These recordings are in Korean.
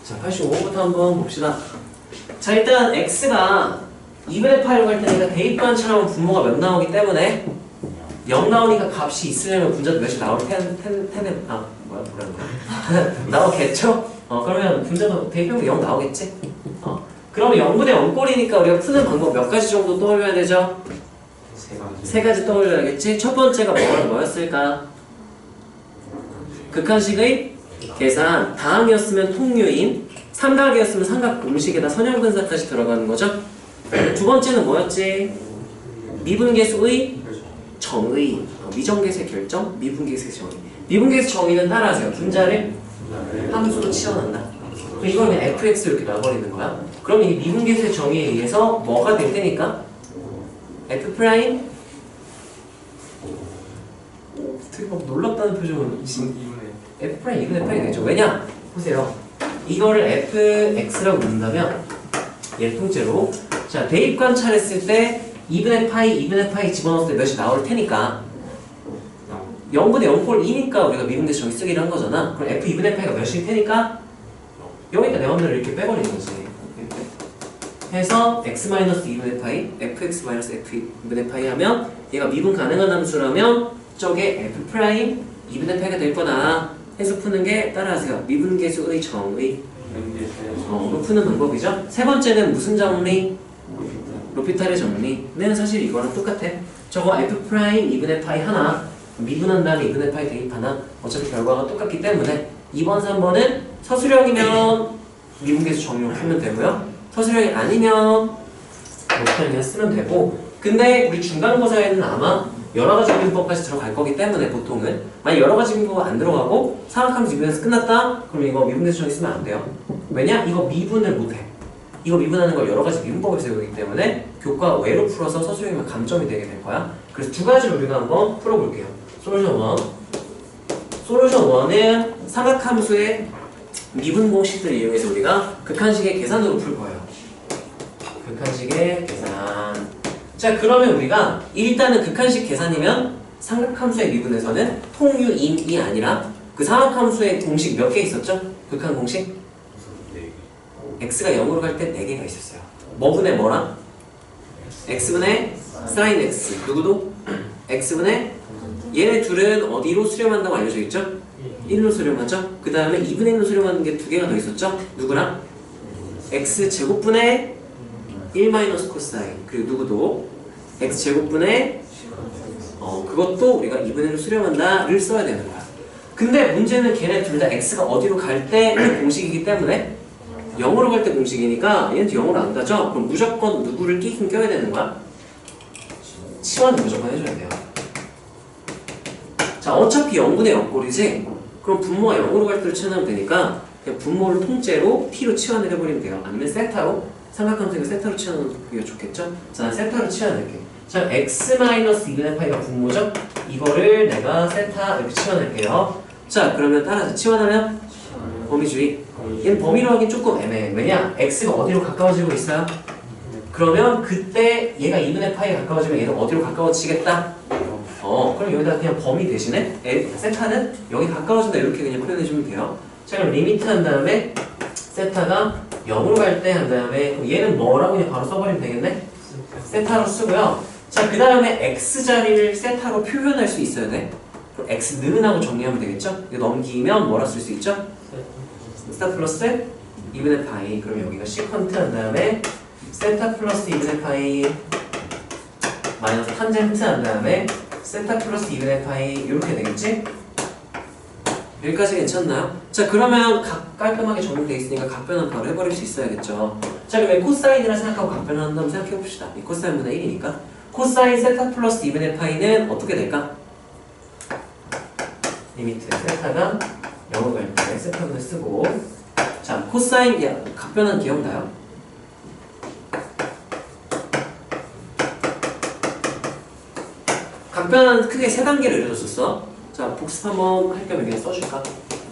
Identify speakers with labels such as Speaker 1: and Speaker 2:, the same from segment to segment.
Speaker 1: 자, 85부터 한번 봅시다. 자, 일단 x가 2분의 파이로 갈 테니까 대입반처럼 분모가 몇 나오기 때문에 0 나오니까 값이 있으려면 분자도 몇이 나올 나오겠죠? 그러면 분자도 대입하면 0 나오겠지? 그러면 0분의 0꼴이니까 우리가 푸는 방법 몇 가지 정도 떠올려야 되죠? 세 가지 떠올려야겠지? 첫 번째가 뭐였을까? 극한식의 계산, 다항이었으면 통유인, 삼각이었으면 삼각 공식에다 선형분사까지 들어가는 거죠? 두 번째는 뭐였지? 미분계수의 정의, 미정계수의 결정, 미분계수의 정의. 미분계수 정의는 따라하세요. 분자를 함수로 치환한다. 이걸 그냥 fx 이렇게 놔버리는 거야. 그럼 이 미분계수의 정의에 의해서 뭐가 될 테니까? f 프라임? 되게 막 놀랍다는 표정은 f 프라임 2분의 파이 되죠. 왜냐? 보세요. 이거를 fx라고 부른다면 얘를 통째로 자 대입 관찰했을 때 2분의 파이 집어넣었을 때 몇이 나올 테니까 0분의 0꼴 2니까 우리가 미분계수 정의 쓰기를 한 거잖아. 그럼 f 2분의 파이가 몇일 테니까 0이니까 내 맘대로 이렇게 빼버리는 거지. 해서 x-2분의 파이, fx-f2분의 파이 하면 얘가 미분 가능한 함수라면 저게 f 프라임 2분의 파이가 될 거다. 해서 푸는 게 따라하세요. 미분계수의 정의. 이거 푸는 방법이죠. 세 번째는 무슨 정리? 로피탈의 정리는 사실 이거랑 똑같아. 저거 f 프라임 2분의 파이 하나 미분한 다음에 2분의 파이 대입하나 어차피 결과가 똑같기 때문에 2번, 3번은 서술형이면 미분계수 정리로 풀면 되고요. 서술형이 아니면 로피탈 그냥 쓰면 되고 근데 우리 중간고사에는 아마 여러가지 미분법까지 들어갈 거기 때문에 보통은 만약 여러가지 미분법 안 들어가고 삼각함수 미분에서 끝났다? 그럼 이거 미분계수 정의 쓰면 안 돼요. 왜냐? 이거 미분을 못해. 이거 미분하는 걸 여러가지 미분법을 세우기 때문에 교과 외로 풀어서 서술형이면 감점이 되게 될 거야. 그래서 두 가지를 우리가 한번 풀어볼게요. 솔루션 1. 솔루션 1은 삼각함수의 미분 공식들을 이용해서 우리가 극한식의 계산으로 풀 거예요. 극한식의 계산. 자, 그러면 우리가 일단은 극한식 계산이면 삼각함수의 미분에서는 통유인이 아니라 그 삼각함수의 공식 몇 개 있었죠? 극한 공식? x가 0으로 갈 때 4개가 있었어요. 뭐분의 뭐랑? x분의 sin x. 누구도? x분의 얘네 둘은 어디로 수렴한다고 알려져 있죠? 1로 수렴하죠? 그 다음에 2분의 1로 수렴하는 게 2개가 더 있었죠? 누구랑? x제곱분의 1 마이너스 코사인. 그리고 누구도? x제곱분의 그것도 우리가 2분의 1로 수렴한다를 써야 되는 거야. 근데 문제는 걔네 둘 다 x가 어디로 갈 때 공식이기 때문에 0으로 갈 때 공식이니까 얘는 0으로 안 가죠? 그럼 무조건 누구를 끼긴 껴야 되는 거야? 치환은 무조건 해줘야 돼요. 자, 어차피 0분의 0꼴이지? 그럼 분모가 0으로 갈 때로 치환하면 되니까 그냥 분모를 통째로 t로 치환을 해버리면 돼요. 아니면 세타로 삼각함수니까 세타로 치환하는 게 좋겠죠? 자, 난 세타로 치환할게. 자, x-2분의 파이가 분모죠? 이거를 내가 세타 이렇게 치환할게요. 자, 그러면 따라서 치환하면 범위주의. 얘는 범위로 하긴 조금 애매해. 왜냐? x가 어디로 가까워지고 있어요? 그러면 그때 얘가 2분의 파이에 가까워지면 얘는 어디로 가까워지겠다? 그럼 여기다 그냥 범위 대신에 세타는 여기 가까워진다 이렇게 그냥 표현해주면 돼요. 자, 그럼 리미트 한 다음에 세타가 0으로 갈 때 한 다음에 그럼 얘는 뭐라고 그냥 바로 써버리면 되겠네? 세타로 쓰고요. 자, 그 다음에 x자리를 세타로 표현할 수 있어야 돼. 그럼 x는 하고 정리하면 되겠죠? 이거 넘기면 뭐라 쓸 수 있죠? 세타 플러스 2분의 파이. 그럼 여기가 시컨트 한 다음에 세타 플러스 2분의 파이 마이너스 탄젠트 한 다음에 세타 플러스 2분의 파이 이렇게 되겠지? 여기까지 괜찮나요? 자, 그러면 깔끔하게 정리되어 있으니까 각변은 바로 해버릴 수 있어야겠죠. 자, 그럼 코사인이라 생각하고 각변을 한다면 생각해봅시다. 이 코사인분의 1이니까 코사인 세타 플러스 2분의 파이는 어떻게 될까? 리미트 세타가 0으로 갈 때 세타분을 쓰고 자, 코사인 각변은 기억나요? 각변은 크게 3단계를 알려줬었어. 자, 복습 한번 할 겸 여기 써줄까?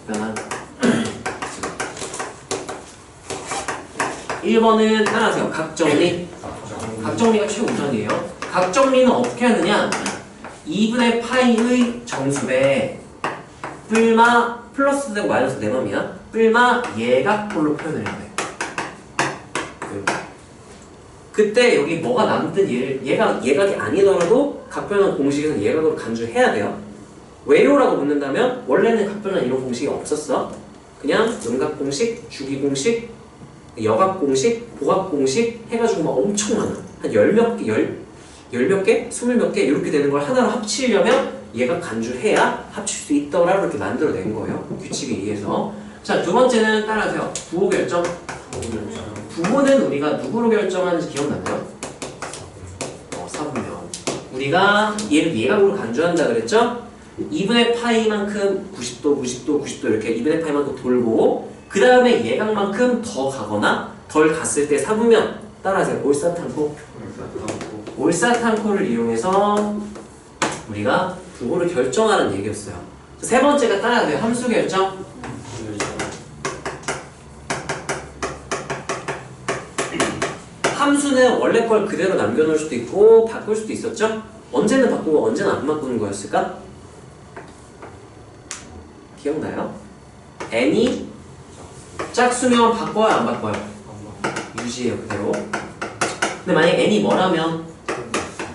Speaker 1: 각변한 1번은 따라하세요. 각정리. 각정리가 최우선이에요. 각정리는 어떻게 하느냐? 2분의 파이의 정수배 뿔마 플러스 되고 마이너스 내 맘이야. 뿔마 예각꼴로 표현을 해야 돼. 그때 여기 뭐가 남든 예각이 아니더라도 각변환 공식에서 예각으로 간주해야 돼요. 왜요라고 묻는다면 원래는 각변환 이런 공식이 없었어. 그냥 음각 공식, 주기 공식, 여각 공식, 보각 공식 해가지고 막 엄청 많아. 한 10몇 개, 20몇 개 이렇게 되는 걸 하나로 합치려면 얘가 간주해야 합칠 수 있더라 이렇게 만들어낸 거예요. 규칙에 의해서. 자, 두 번째는 따라하세요. 부호 결정. 부호는 우리가 누구로 결정하는지 기억나나요? 사분면. 우리가 얘를 예각으로 간주한다 그랬죠? 2분의 파이만큼 90도, 90도, 90도 이렇게 2분의 파이만큼 돌고 그 다음에 예각만큼 더 가거나 덜 갔을 때 사분면. 따라하세요. 올사탄코. 올사탄코를 이용해서 우리가 부호를 결정하는 얘기였어요. 세 번째가 따라하세요. 함수 결정. 함수는 원래 걸 그대로 남겨놓을 수도 있고 바꿀 수도 있었죠? 언제는 바꾸고 언제는 안 바꾸는 거였을까? 기억나요? n이 짝수면 바꿔요 안 바꿔요? 유지해요 그대로. 근데 만약 n이 뭐라면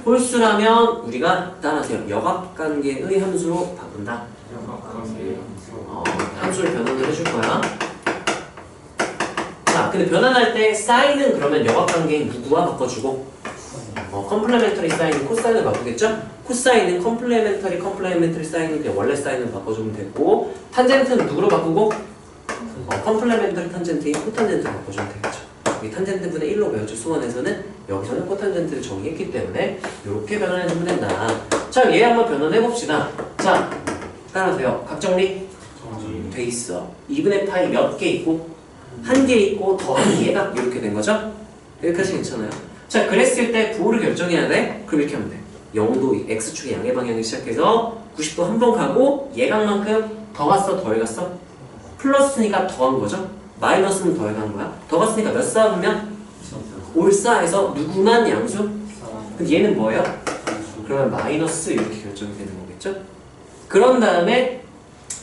Speaker 1: 홀수라면 우리가 따라하세요. 역학관계의 함수로 바꾼다. 함수를 변환을 해줄 거야. 자, 근데 변환할 때 사인은 그러면 역학관계인 누구와 바꿔주고 컴플레멘터리 사인은 코사인을 바꾸겠죠? 코사인은 컴플레멘터리 사인은 그냥 원래 사인을 바꿔주면 되고 탄젠트는 누구로 바꾸고 컴플레멘터리 탄젠트인 코탄젠트로 바꿔주면 되겠죠. 이 탄젠트 분의 1로 배웠죠. 수원에서는 여기서는 코탄젠트를 정의했기 때문에 이렇게 변환해주면 된다. 자, 얘 한번 변환해봅시다. 자, 따라하세요. 각정리 돼 있어. 2분의 파이 몇 개 있고 한 개 있고 더한 얘가 이렇게 된 거죠? 여기까지 괜찮아요. 자, 그랬을 때 부호를 결정해야 돼? 그럼 이렇게 하면 돼. 0도 X축의 양의 방향을 시작해서 90도 한 번 가고 예각만큼 더 갔어? 덜 갔어? 플러스니까 더한 거죠? 마이너스는 덜 간 거야? 더 갔으니까 몇 쌓으면? 올싸에서 누구만 양수? 근데 얘는 뭐예요? 그러면 마이너스 이렇게 결정이 되는 거겠죠? 그런 다음에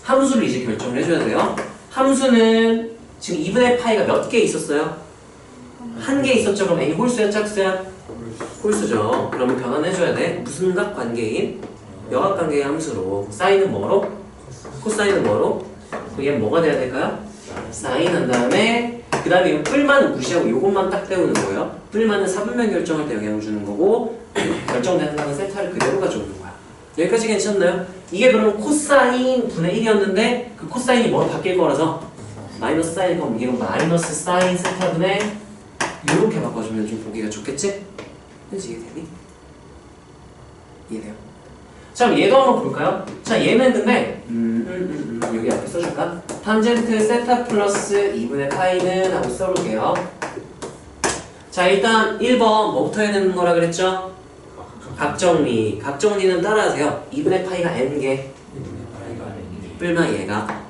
Speaker 1: 함수를 이제 결정을 해줘야 돼요. 함수는 지금 2분의 파이가 몇 개 있었어요? 한 개 있었죠? 그럼 n이 홀수야 짝수야? 홀수죠. 그러면 변환해줘야 돼. 무슨 각 관계인? 역학관계의 함수로. 사인은 뭐로? 코사인은 뭐로? 얘는 뭐가 돼야 될까요? 사인 한 다음에 그 다음에 이 뿔만 무시하고 이것만 딱 때우는 거예요. 뿔만은 사분면 결정할 때 영향을 주는 거고 결정되는 거는 세타를 그대로 가져오는 거야. 여기까지 괜찮나요? 이게 그러면 코사인 분의 1이었는데 그 코사인이 뭐로 바뀔 거라서 마이너스 사인이 그럼 이건 마이너스 사인 세타분의 이렇게 바꿔주면 좀 보기가 좋겠지? 그치? 이해되니? 이해돼요? 자, 그럼 얘도 한번 볼까요? 자, 얘는 근데 여기 앞에 써줄까? 탄젠트 세타 플러스 2분의 파이는 하고 써볼게요. 자, 일단 1번 뭐부터 해야 되는 거라 그랬죠? 각정리. 각정리는 따라하세요. 2분의 파이가 n개 뿔마 얘가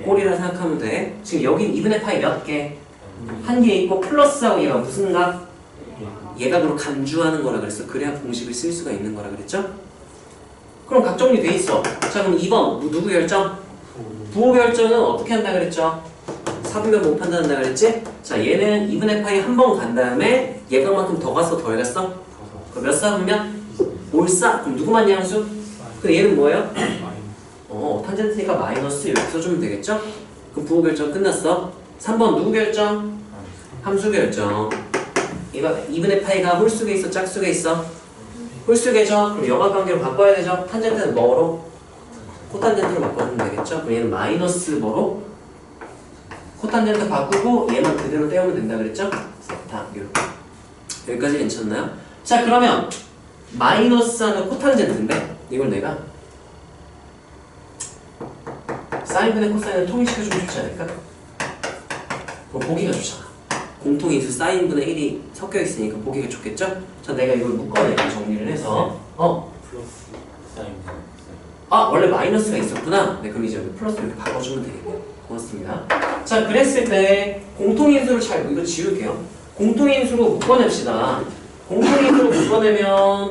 Speaker 1: 꼴이라 생각하면 돼. 지금 여긴 2분의 파이 몇 개? 한 개 있고 플러스하고 얘가 무슨 각? 예각으로 간주하는 거라 그랬어. 그래야 공식을 쓸 수가 있는 거라 그랬죠? 그럼 각정리 돼 있어. 자, 그럼 2번 누구 결정? 부호 결정은 어떻게 한다 그랬죠? 사분면 못 판단한다 그랬지? 자, 얘는 2분의 파이 한 번 간 다음에 예각만큼 더 갔어 덜 갔어? 그럼 몇 사분면? 올사. 그럼 누구만 양수? 그럼 얘는 뭐예요? 탄젠트니까 마이너스 이렇게 써주면 되겠죠? 그럼 부호 결정 끝났어. 3번 누구 결정? 함수 결정. 2분의 파이가 홀수계 있어 짝수계 있어? 홀수계죠? 그럼 역학관계로 바꿔야 되죠? 탄젠트는 뭐로? 코탄젠트로 바꿔주면 되겠죠? 그럼 얘는 마이너스 뭐로? 코탄젠트 바꾸고 얘만 그대로 떼우면 된다 그랬죠? 다 이렇게. 여기까지 괜찮나요? 자, 그러면 마이너스하는 코탄젠트인데 이걸 내가 사인분의 코사인을 통일시켜주면 좋지 않을까? 그럼 보기가 좋잖아. 공통인수 사인분의 1이 섞여있으니까 보기가 좋겠죠? 자, 내가 이걸 묶어내고 정리를 해서
Speaker 2: 플러스 사인
Speaker 1: 원래 마이너스가 있었구나. 네, 그럼 이제 플러스 이렇게 바꿔주면 되겠네요. 고맙습니다. 자, 그랬을 때 공통인수를 잘 이거 지울게요. 공통인수로 묶어냅시다. 공통인수로 묶어내면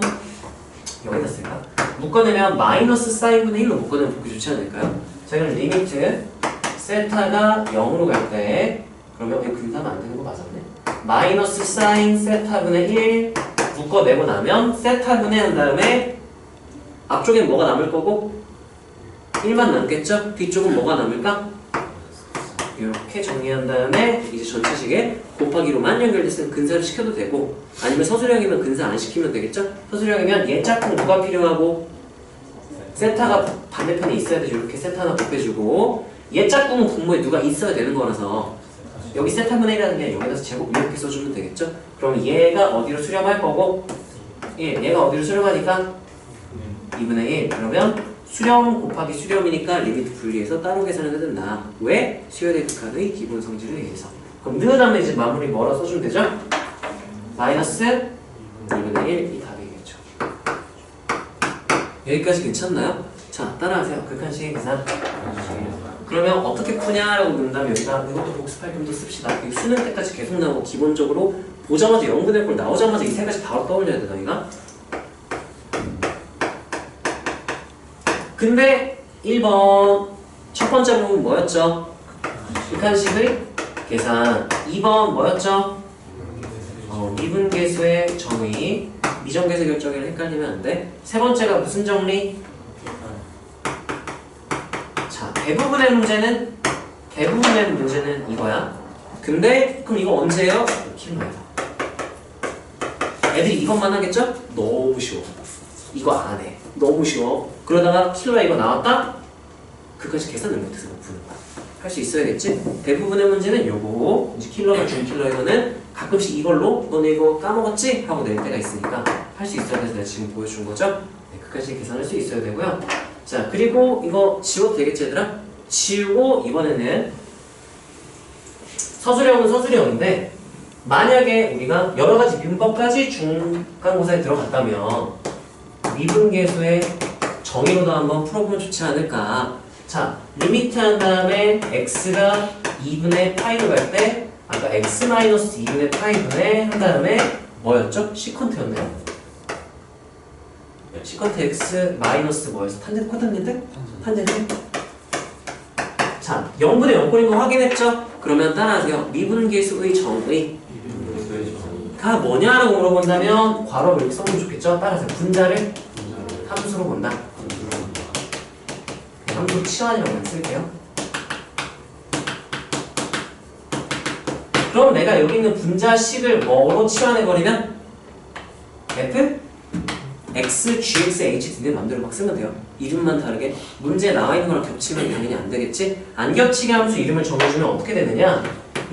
Speaker 1: 여기다 쓸까? 묶어내면 마이너스 사인분의 1로 묶어내면 보기 좋지 않을까요? 자, 그럼 리미트 세타가 0으로 갈 때 그러면 이거 근사하면 안 되는 거 맞았네. 마이너스 사인 세타분의 1 묶어내고 나면 세타분의 한 다음에 앞쪽엔 뭐가 남을 거고 1만 남겠죠? 뒤쪽은 뭐가 남을까? 이렇게 정리한 다음에 이제 전체식에 곱하기로만 연결됐으면 근사를 시켜도 되고 아니면 서술형이면 근사 안 시키면 되겠죠? 서술형이면 얘 짝꿍 누가 필요하고 세타가 반대편에 있어야 되죠. 이렇게 세타 하나 곱해주고 얘 짝꿍은 분모에 누가 있어야 되는 거라서 여기 세타분의 1이라는 게 여기다서 제곱 이렇게 써주면 되겠죠? 그럼 얘가 어디로 수렴할 거고 얘가 어디로 수렴하니까 2분의 1 그러면 수렴 곱하기 수렴이니까 리미트 분리해서 따로 계산을 해야 된다. 왜? 수열 대극한의 기본 성질에 의해서. 그럼 느 다음에 이제 마무리 뭐라 써주면 되죠? 마이너스 2분의 1 이 답이겠죠. 여기까지 괜찮나요? 자 따라하세요. 극한식의 계산. 그러면 어떻게 푸냐라고 묻는다면 여기다 이것도 복습할 겸도 씁시다. 이 수능 때까지 계속 나오고 기본적으로 보자마자 0분의 1꼴 나오자마자 이 세 가지 바로 떠올려야 돼 너희가. 근데 1번 첫 번째 부분 뭐였죠? 극한식의 계산. 2번 뭐였죠? 미분계수의 정의. 미정계수 결정이랑 헷갈리면 안 돼. 세 번째가 무슨 정리? 자, 대부분의 문제는 이거야. 근데 그럼 이거 언제예요? 킬로에서. 애들이 이것만 하겠죠? 너무 쉬워. 이거 안 해. 너무 쉬워. 그러다가 킬로에 이거 나왔다? 그까지 계산을 못해서 못 푸는 거야. 할 수 있어야겠지? 대부분의 문제는 요거. 이제 킬로나 중킬로에서는 가끔씩 이걸로 너네 이거 까먹었지? 하고 낼 때가 있으니까 할 수 있어야 돼서 내가 지금 보여준 거죠? 네, 그까지 계산할 수 있어야 되고요. 자, 그리고 이거 지워도 되겠지 얘들아? 지우고 이번에는 서술형은 서술형인데 만약에 우리가 여러 가지 민법까지 중간고사에 들어갔다면 미분계수의 정의로도 한번 풀어보면 좋지 않을까. 자, 리미트 한 다음에 x가 2분의 파이로 갈 때 아까 x-2분의 파이분의 한 다음에 뭐였죠? 시컨트였나요? 시컨트 x 마이너스 뭐였어? 탄젠트 코탄젠트? 탄젠트? 자, 0분의 0꼴인 거 확인했죠? 그러면 따라하세요. 미분계수의 정의가 뭐냐라고 물어본다면 괄호를 이렇게 써보면 좋겠죠? 따라하세요. 분자를 함수로 본다. 함수 치환이라고 쓸게요. 그럼 내가 여기 있는 분자식을 뭐로 치환해버리면 f x, gx, h 네 맘대로 막 쓰면 돼요. 이름만 다르게. 문제에 나와 있는 거랑 겹치면 당연히 안 되겠지? 안 겹치게 함수 이름을 정해주면 어떻게 되느냐?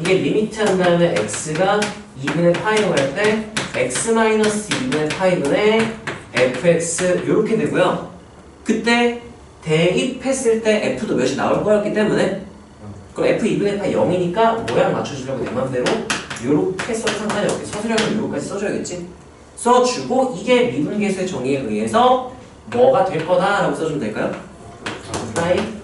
Speaker 1: 이게 리미트 한 다음에 x가 2분의 파이로 갈 때 x-2분의 파이분의 fx 이렇게 되고요. 그때 대입했을 때 f도 몇이 나올 거였기 때문에 그럼 f 2분의 파이 0이니까 모양 맞춰주려고 내 맘대로 요렇게 써도 상관이 없게 서술형은 요거까지 써줘야겠지? 써주고 이게 미분계수의 정의에 의해서 뭐가 될 거다라고 써주면 될까요? 프라임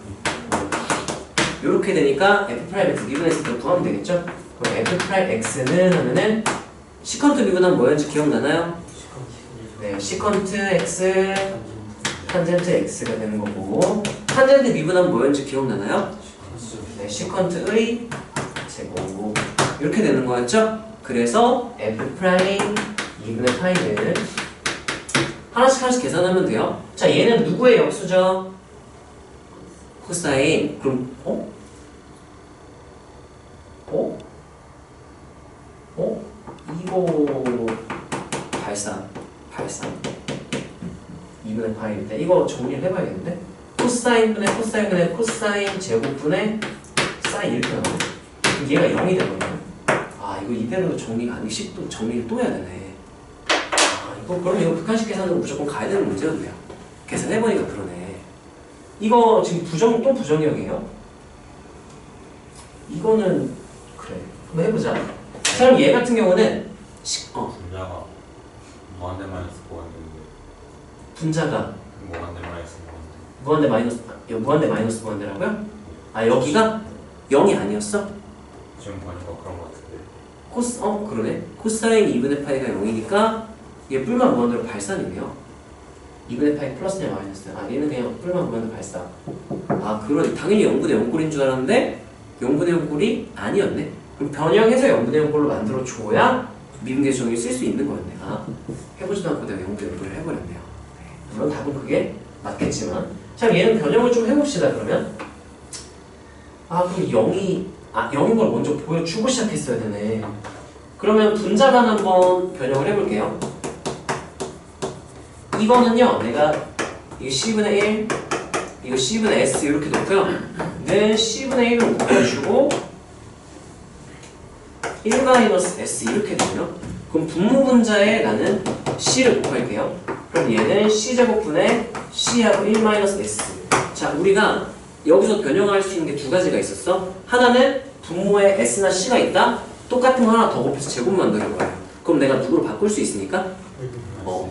Speaker 1: 요렇게 되니까 f 프라임 x 미분했을 때 구하면 되겠죠? 그럼 f 프라임 x는 하면은 시컨트 미분하면 뭐였는지 기억나나요? 네, 시컨트 x 탄젠트 x가 되는 거고 탄젠트 미분하면 뭐였는지 기억나나요? 네, 시컨트의 제곱 이렇게 되는 거였죠? 그래서 f 프라임 2분의 파이는 하나씩 계산하면 돼요. 자, 얘는 누구의 역수죠? 코사인. 그럼 이거 발산 2분의 파이인데 이거 정리를 해봐야겠는데? 코사인분의 코사인분의 코사인 제곱분의 사인 이렇게 나오네. 얘가 0이 되거든요. 아, 이거 이대로 정리가 아니고 식도 정리를 또 해야 되네. 그럼 이거 극한식 계산으로 무조건 가야 되는 문제였네요. 계산해보니까 그러네. 이거 지금 또 부정역이에요? 이거는 그래. 한번 해보자. 자, 그럼 얘 같은 경우는
Speaker 2: 분자가 무한대 마이너스
Speaker 1: 분자가
Speaker 2: 무한대 마이너스
Speaker 1: 무한대 마이너스 무한대라고요? 아, 여기가 0이 아니었어?
Speaker 2: 지금 보니까 그런 것 같은데.
Speaker 1: 그러네. 코사인 2분의 파이가 0이니까 얘 뿔만 무한대로 발산이네요. 2분의 파이 플러스냐 마이너스냐. 아 얘는 그냥 뿔만 보면 발사. 아 그러네. 당연히 0분의 0꼴인 줄 알았는데 0분의 0꼴이 아니었네. 그럼 변형해서 0분의 0꼴로 만들어줘야 미분계수 정의를 쓸 수 있는 거였네. 아 해보지도 않고 내가 0분의 0꼴을 해버렸네요. 네. 물론 답은 그게 맞겠지만 자 얘는 변형을 좀 해봅시다. 그러면 아 그럼 0인 걸 먼저 보여주고 시작했어야 되네. 그러면 분자만 한번 변형을 해볼게요. 이거는요 내가 이거 C분의 1 이거 C분의 S 이렇게 놓고요 는 C분의 1을 곱해주고 1-S 이렇게 되고요. 그럼 분모 분자에 나는 C를 곱할게요. 그럼 얘는 C제곱분의 C하고 1-S. 자 우리가 여기서 변형할 수 있는 게 두 가지가 있었어. 하나는 분모에 S나 C가 있다. 똑같은 거 하나 더 곱해서 제곱 만드는 거예요. 그럼 내가 누구로 바꿀 수 있으니까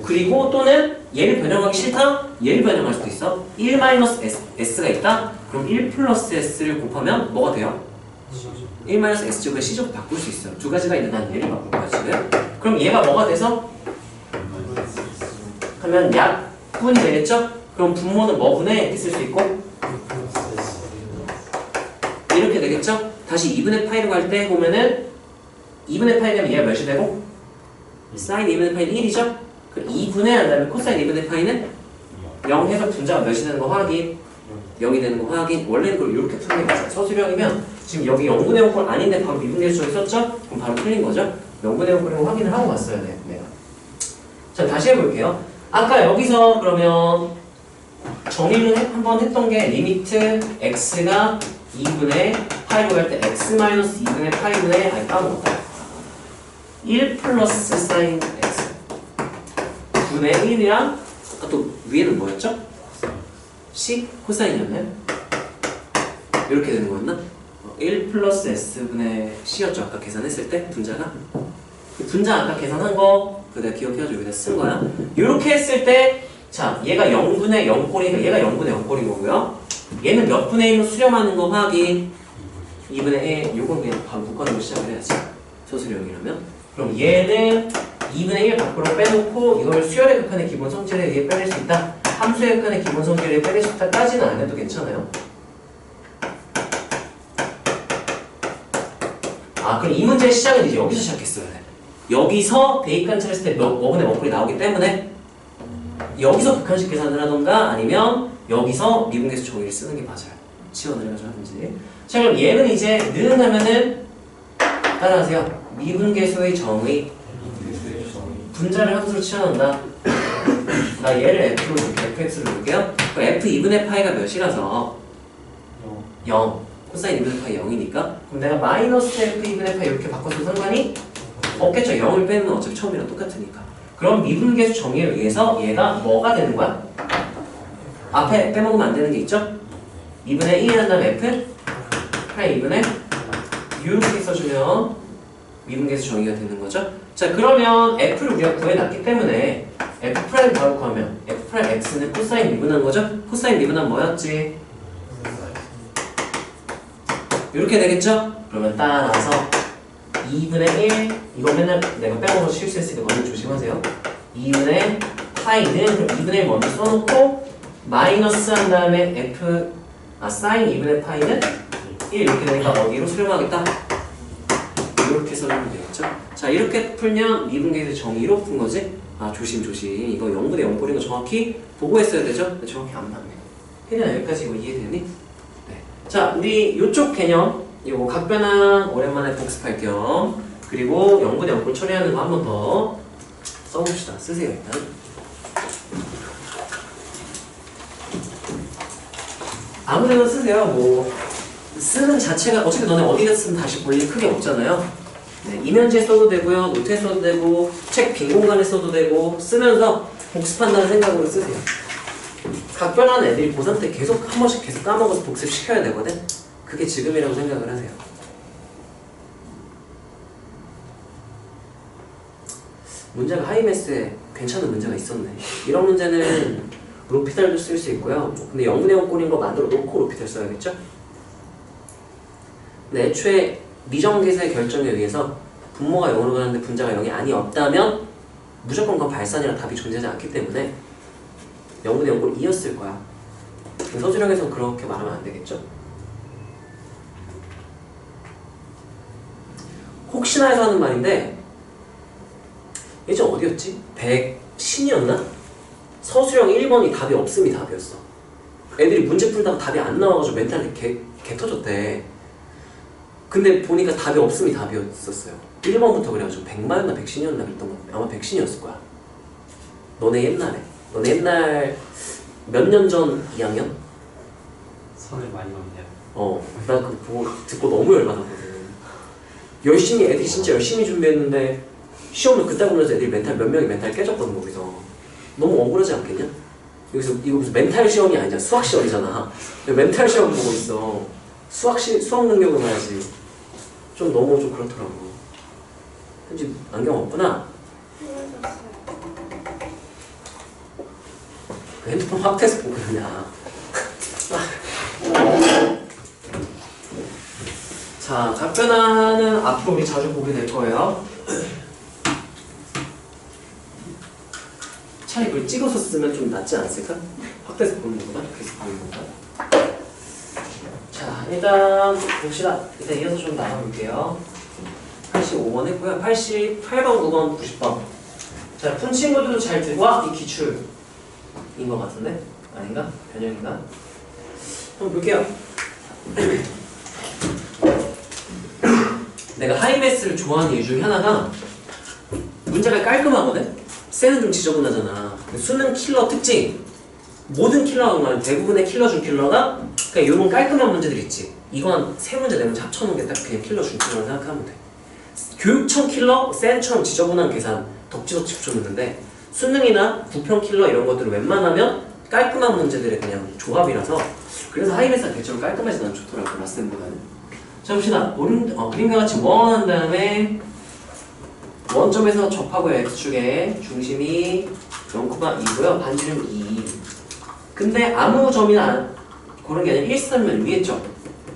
Speaker 1: 그리고 또는 얘를 변형하기 싫다? 얘를 변형할 수도 있어. 1-S가 있다? 그럼 1+S를 곱하면 뭐가 돼요? 1-S제곱에 C제곱 바꿀 수 있어요. 두 가지가 있는데 난 얘를 바꿀 거야 지금. 그럼 얘가 뭐가 돼서? 하면 약분이 되겠죠? 그럼 분모는 뭐분의 이렇게 쓸 수 있고 이렇게 되겠죠? 다시 2분의 파이로 갈 때 보면은 2분의 파이 되면 얘가 몇이 되고? 사인 2분의 파이는 1이죠? 그럼 2분의 한 다음에 코사인 2분의 파이는 0 해서 분자가 몇이 되는 거 확인 0이 되는 거 확인. 원래는 그걸 이렇게 푸는 게 맞아요. 서술형이면 지금 여기 0분의 0꼴 아닌데 바로 미분계수 쪽에 썼죠? 그럼 바로 틀린 거죠? 0분의 0꼴이고 확인을 하고 왔어야 돼요. 내가. 자 다시 해볼게요. 아까 여기서 그러면 정의를 한번 했던 게 리미트 x가 2분의 파이로 갈 때 x-2분의 파이분의 아니 까먹었다 1 플러스 사인 x 분의 1이랑 아까 또 위에는 뭐였죠? c 코사인이었나요? 이렇게 되는 거였나? 1 플러스 s분의 c였죠 아까 계산했을 때 분자가 그 분자 아까 계산한 거 그거 내가 기억해가지고 여기다 쓴 거야. 이렇게 했을 때 자 얘가 0분의 0꼴이니까 얘가 0분의 0꼴인 거고요. 얘는 몇 분의 1로 수렴하는 거 확인 2분의 1 요건 그냥 바로 묶어내고 시작을 해야지 소수령이라면. 그럼 얘는 2분의 1 밖으로 빼놓고 이걸 수열의 극한의 기본 성질에 의해 빼낼 수 있다. 함수의 극한의 기본 성질에 의해 빼낼 수 있다까지는 안 해도 괜찮아요. 아 그럼 이 문제의 시작은 이제 여기서 시작했어야 돼. 여기서 대입관 찾았을 때 뭐분의 뭐꼴이 나오기 때문에 여기서 극한식 계산을 하던가 아니면 여기서 미분계수 정의를 쓰는 게 맞아요. 지원을 해가지고 하든지. 자 그럼 얘는 이제 는 하면은 따라하세요. 미분계수의 정의 분자를 함수로 치환한다. 나 얘를 f로 줄게. fx로 줄게요. 그럼 f 2분의 파이가 몇이라서 0 코사인 2분의 파이 0이니까 그럼 내가 마이너스 f 2분의 파이 이렇게 바꿔서 상관이 없겠죠. 0을 빼면 어차피 처음이랑 똑같으니까. 그럼 미분계수 정의에 의해서 얘가 뭐가 되는 거야? 앞에 빼먹으면 안 되는 게 있죠? 2분의 1이 한 다음에 f 파이 2분의 이렇게 써주면 미분계수 정의가 되는 거죠? 자 그러면 f를 우리가 구해놨기 때문에 f 프라임 바로 구하면 f 프라임 x는 코사인 미분한 거죠? 코사인 미분한 뭐였지? 이렇게 되겠죠? 그러면 따라서 2분의 1 이거 맨날 내가 빼먹어서 실수했으니까 먼저 조심하세요. 2분의 파이는 그럼 2분의 1 먼저 써놓고 마이너스 한 다음에 f 사인 2분의 파이는 1 이렇게 되니까 어디로 수렴하겠다? 이렇게 써주면 되겠죠? 자 이렇게 풀면 미분계수 정의로 푼 거지? 아 조심 이거 0분의 0꼴인 거 정확히 보고 했어야 되죠? 근데 정확히 안 맞네. 혜린아 여기까지 이거 이해되니? 네. 자 우리 요쪽 개념 이거 각변환 오랜만에 복습할 겸 그리고 0분의 0꼴 처리하는 거 한 번 더 써봅시다. 쓰세요 일단. 아무데나 쓰세요. 뭐 쓰는 자체가 어차피 너네 어디다 쓰면 다시 볼 일 크게 없잖아요. 네, 이면지에 써도 되고요, 노트에 써도 되고, 책 빈 공간에 써도 되고 쓰면서 복습한다는 생각으로 쓰세요. 각별한 애들이 고3 때 계속 한 번씩 계속 까먹어서 복습시켜야 되거든. 그게 지금이라고 생각을 하세요. 문제가 하이매스에 괜찮은 문제가 있었네. 이런 문제는 로피탈도 쓸 수 있고요. 근데 0분의 0꼴인 거 만들어 놓고 로피탈 써야겠죠? 근데 애초에 미정계수의 결정에 의해서 분모가 0으로 가는데 분자가 0이 아니 없다면 무조건 그건 발산이랑 답이 존재하지 않기 때문에 0분의 0꼴 2였을 거야. 서술형에서는 그렇게 말하면 안 되겠죠? 혹시나 해서 하는 말인데 예전 어디였지? 100신이었나? 서술형 1번이 답이 없음이 답이었어. 애들이 문제 풀다가 답이 안 나와가지고 멘탈이 개 터졌대. 근데 보니까 답이 없음이 답이었었어요. 1번부터 그래가지고 100만이었나 100신이었나 그랬던 거 같아. 아마 100신이었을 거야. 너네 옛날 몇 년 전 2학년?
Speaker 2: 선을 많이 넘네요.
Speaker 1: 나 그거 듣고 너무 열받았거든. 열심히 애들이 진짜 열심히 준비했는데 시험을 그따 보면서 애들이 몇 명이 멘탈 깨졌거든 거기서. 너무 억울하지 않겠냐? 이거 무슨 멘탈 시험이 아니잖아. 수학 시험이잖아. 멘탈 시험 보고 있어. 수학 능력을 해야지. 좀 너무 좀 그렇더라고. 현지 안경 없구나. 그 핸드폰 확대해서 보고 그러냐. 자, 각변화는 앞으로 우리 자주 보게 될 거예요. 차라리 이걸 찍어서 쓰면 좀 낫지 않았을까? 확대해서 보는 것보다 계속 보는 것보다. 자, 일단 봅시다. 일단 이어서 좀 나눠볼게요. 85번 했고요. 88번, 9번, 90번. 자, 푼 친구들도 잘 들고 와. 이 기출인 것 같은데? 아닌가? 변형인가? 한번 볼게요. 내가 하이매스를 좋아하는 이유 중에 하나가 문제가 깔끔하거든? 셀은 좀 지저분하잖아. 수능 킬러 특징. 모든 킬러가 말하면 대부분의 킬러 중 킬러가 그냥 이런 깔끔한 문제들 있지. 이건 세 문제 네 문제 합쳐놓은 게 딱 그냥 킬러 중 킬러라고 생각하면 돼. 교육청 킬러, 셀처럼 지저분한 계산 덕지덕지 붙여놓는데 수능이나 부평 킬러 이런 것들은 웬만하면 깔끔한 문제들의 그냥 조합이라서 그래서 하이매스가 대체로 깔끔하지 난 좋더라고 라스템보다는. 자 봅시다. 그림과 같이 원한 다음에 원점에서 접하고요. X축에 중심이 0,2고요. 반지름 2. 근데 아무 점이나 그런 게 아니라 일사면 위에 점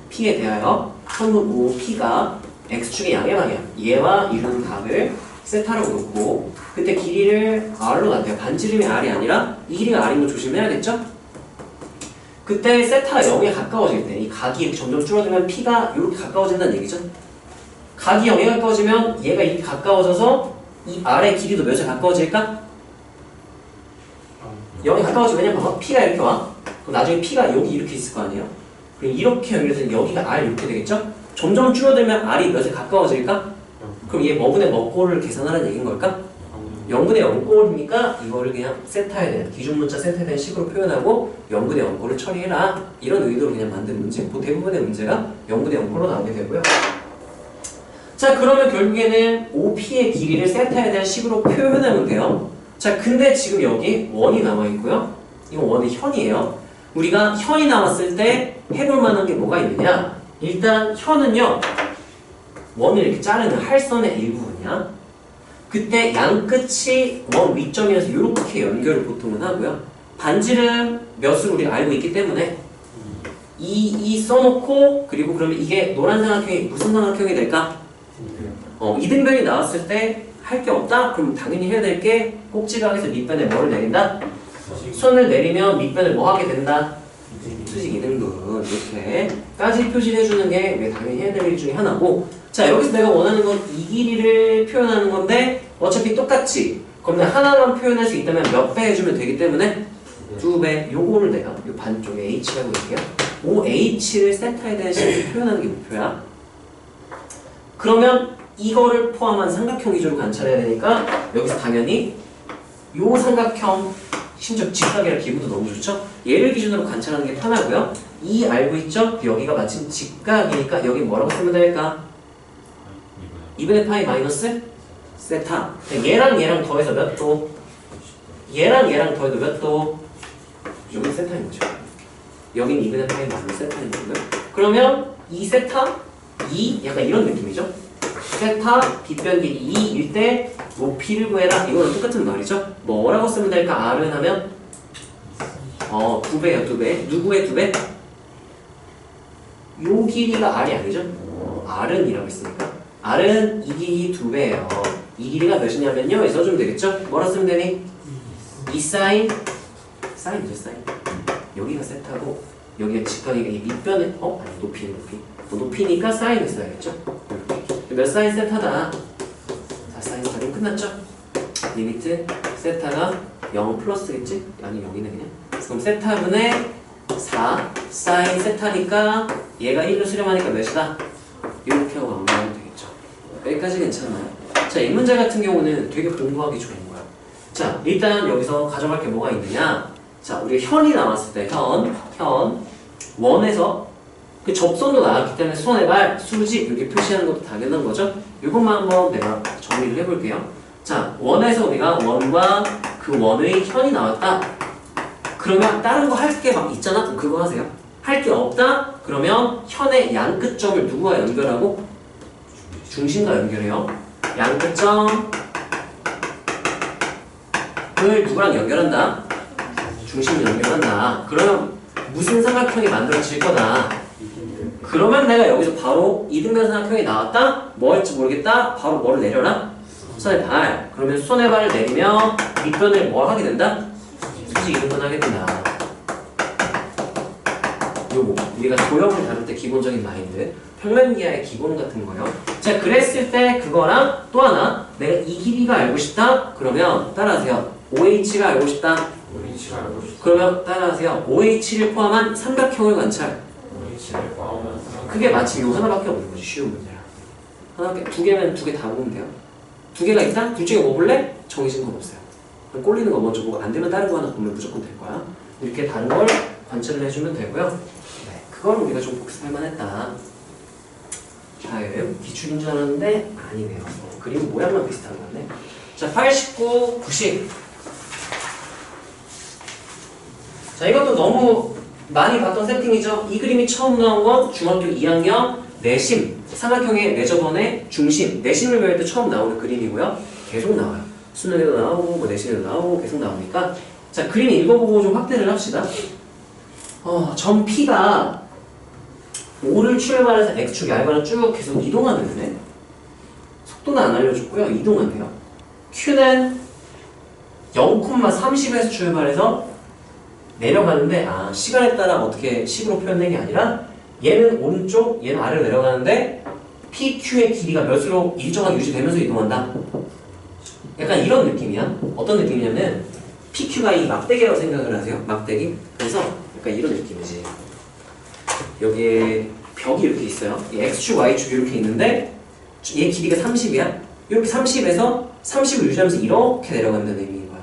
Speaker 1: P에 대하여 선분 OP가 X축의 양의 방향 얘와 이루는 각을 세타로 놓고 그때 길이를 R로 놔둬요. 반지름이 R이 아니라 이 길이가 R인 거 조심해야겠죠? 그때 세타가 0에 가까워질 때 이 각이 이렇게 점점 줄어들면 P가 이렇게 가까워진다는 얘기죠? 각이 0에 가까워지면 얘가 이렇게 가까워져서 이 R의 길이도 몇에 가까워질까? 0에 가까워지면 왜냐면 봐봐. P가 이렇게 와. 그럼 나중에 P가 여기 이렇게 있을 거 아니에요? 그럼 이렇게 연결해서 여기가 R 이렇게 되겠죠? 점점 줄어들면 R이 몇에 가까워질까? 그럼 얘 뭐분의 뭐 꼴을 계산하라는 얘기인 걸까? 0분의 0꼴이니까 이거를 그냥 세타에 대한 기준 문자 세타에 대한 식으로 표현하고 0분의 0꼴을 처리해라 이런 의도로 그냥 만든 문제. 대부분의 문제가 0분의 0꼴로 나오게 되고요. 자 그러면 결국에는 OP의 길이를 세타에 대한 식으로 표현하면 돼요. 자 근데 지금 여기 원이 남아있고요. 이건 원의 현이에요. 우리가 현이 나왔을 때 해볼 만한 게 뭐가 있느냐. 일단 현은요 원을 이렇게 자르는 할선의 일부분이야. 그때 양 끝이 원 위점이라서 이렇게 연결을 보통은 하고요. 반지름 몇을 우리가 알고 있기 때문에 이 써놓고 그리고 그러면 이게 노란 삼각형이 무슨 삼각형이 될까? 이등변이 나왔을 때 할 게 없다? 그럼 당연히 해야 될 게 꼭지각에서 밑변에 뭐를 내린다? 선을 내리면 밑변을 뭐 하게 된다? 수직 이등분 이렇게까지 표시를 해주는 게 당연히 해야 될 일 중에 하나고 자 여기서 내가 원하는 건 이 길이를 표현하는 건데 어차피 똑같지 그러면 하나만 표현할 수 있다면 몇 배 해주면 되기 때문에 2배 요거를 내가 요 반쪽에 H라고 할게요 OH를 세타에 대한 식으로 표현하는 게 목표야 그러면 이거를 포함한 삼각형 위주로 관찰해야 되니까 여기서 당연히 요 삼각형 심지어 직각이라 기분도 너무 좋죠? 얘를 기준으로 관찰하는 게 편하고요 이 알고 있죠? 여기가 마침 직각이니까 여기 뭐라고 쓰면 될까? 2분의 파이 마이너스 세타 얘랑 더해서 몇 도? 얘랑 더해도 몇 도? 여기 세타인 거죠 여긴 2분의 파이 마이너스 세타인 거고요 그러면 이 세타 2 약간 이런 느낌이죠 세타 빗변 길이 2일 때 높이를 구해라 이거랑 똑같은 말이죠 뭐라고 쓰면 될까? R은 하면 2배요 2배 누구의 2배? 요 길이가 R이 아니죠? R은 이라고 했으니까 R은 이 길이 2배예요 이 길이가 몇이냐면요 써주면 되겠죠? 뭐라 쓰면 되니? 2 사인 사인이죠, 사인. 여기가 세타고 여기가 직각이가 이 밑변에 아니 높이 높이니까 사인을 써야겠죠. 이렇게. 몇 사인 세타다. 4사인 세타면 끝났죠. 리미트 세타가 0 플러스겠지? 아니 0이네 그냥. 그럼 세타분의 4 사인 세타니까 얘가 1로 수렴하니까 몇이다? 이렇게 하고 마무리하면 되겠죠. 여기까지 괜찮나요? 자, 이 문제 같은 경우는 되게 공부하기 좋은 거야. 자, 일단 여기서 가져갈 게 뭐가 있느냐? 자, 우리가 현이 나왔을 때 원에서 그 접선도 나왔기 때문에 손에 발, 수직 이렇게 표시하는 것도 당연한 거죠. 이것만 한번 내가 정리를 해볼게요. 자, 원에서 우리가 원과 그 원의 현이 나왔다. 그러면 다른 거 할 게 막 있잖아? 그럼 그거 하세요. 할 게 없다? 그러면 현의 양끝점을 누구와 연결하고? 중심과 연결해요. 양끝점을 누구랑 연결한다? 중심 연결한다. 그러면 무슨 삼각형이 만들어질 거다? 그러면 내가 여기서 바로 이등변 삼각형이 나왔다? 뭐 할지 모르겠다? 바로 뭐를 내려라? 손의 발. 그러면 손의 발을 내리면 밑변을 뭐 하게 된다? 수직 이등변 하게 된다. 요거 우리가 도형을 다룰 때 기본적인 마인드, 평면기하의 기본 같은 거요. 자, 그랬을 때 그거랑 또 하나 내가 이 길이가 알고 싶다? 그러면 따라하세요. OH가 알고 싶다.
Speaker 2: OH가 알고 싶다.
Speaker 1: 그러면 따라하세요. OH를 포함한 삼각형을 관찰.
Speaker 2: OH를 포함한
Speaker 1: 그게 마침 요 하나밖에 없는 거지. 쉬운 문제라. 하나밖에, 두 개면 두 개 다 보면 돼요. 두 개가 있다? 둘 중에 뭐 볼래? 정해진 건 없어요. 그럼 꼴리는 거 먼저 보고 안 되면 다른 거 하나 보면 무조건 될 거야. 이렇게 다른 걸 관찰을 해주면 되고요. 네, 그걸 우리가 좀 복습할 만했다. 다음 기출인 줄 알았는데 아니네요. 그림 모양만 비슷한 거네. 자, 89, 90. 자, 이것도 너무 많이 봤던 세팅이죠. 이 그림이 처음 나온 건 중학교 2학년 내심, 삼각형의 내저번의 중심, 내심을 배울 때 처음 나오는 그림이고요. 계속 나와요. 수능에도 나오고 뭐 내신에도 나오고 계속 나오니까. 자, 그림 읽어보고 좀 확대를 합시다. 점 P가 5를 출발해서 X축 얇아로 쭉 계속 이동하는 거네. 속도는 안 알려줬고요. 이동한대요. Q는 0,30에서 출발해서 내려가는데, 시간에 따라 어떻게 식으로 표현된 게 아니라 얘는 오른쪽, 얘는 아래로 내려가는데 PQ의 길이가 몇으로 일정하게 유지되면서 이동한다. 약간 이런 느낌이야. 어떤 느낌이냐면 PQ가 이 막대기라고 생각을 하세요. 막대기. 그래서 약간 이런 느낌이지. 여기에 벽이 이렇게 있어요. 이 X축, Y축 이렇게 있는데 얘 길이가 30이야. 이렇게 30에서 30을 유지하면서 이렇게 내려간다는 의미인 거야.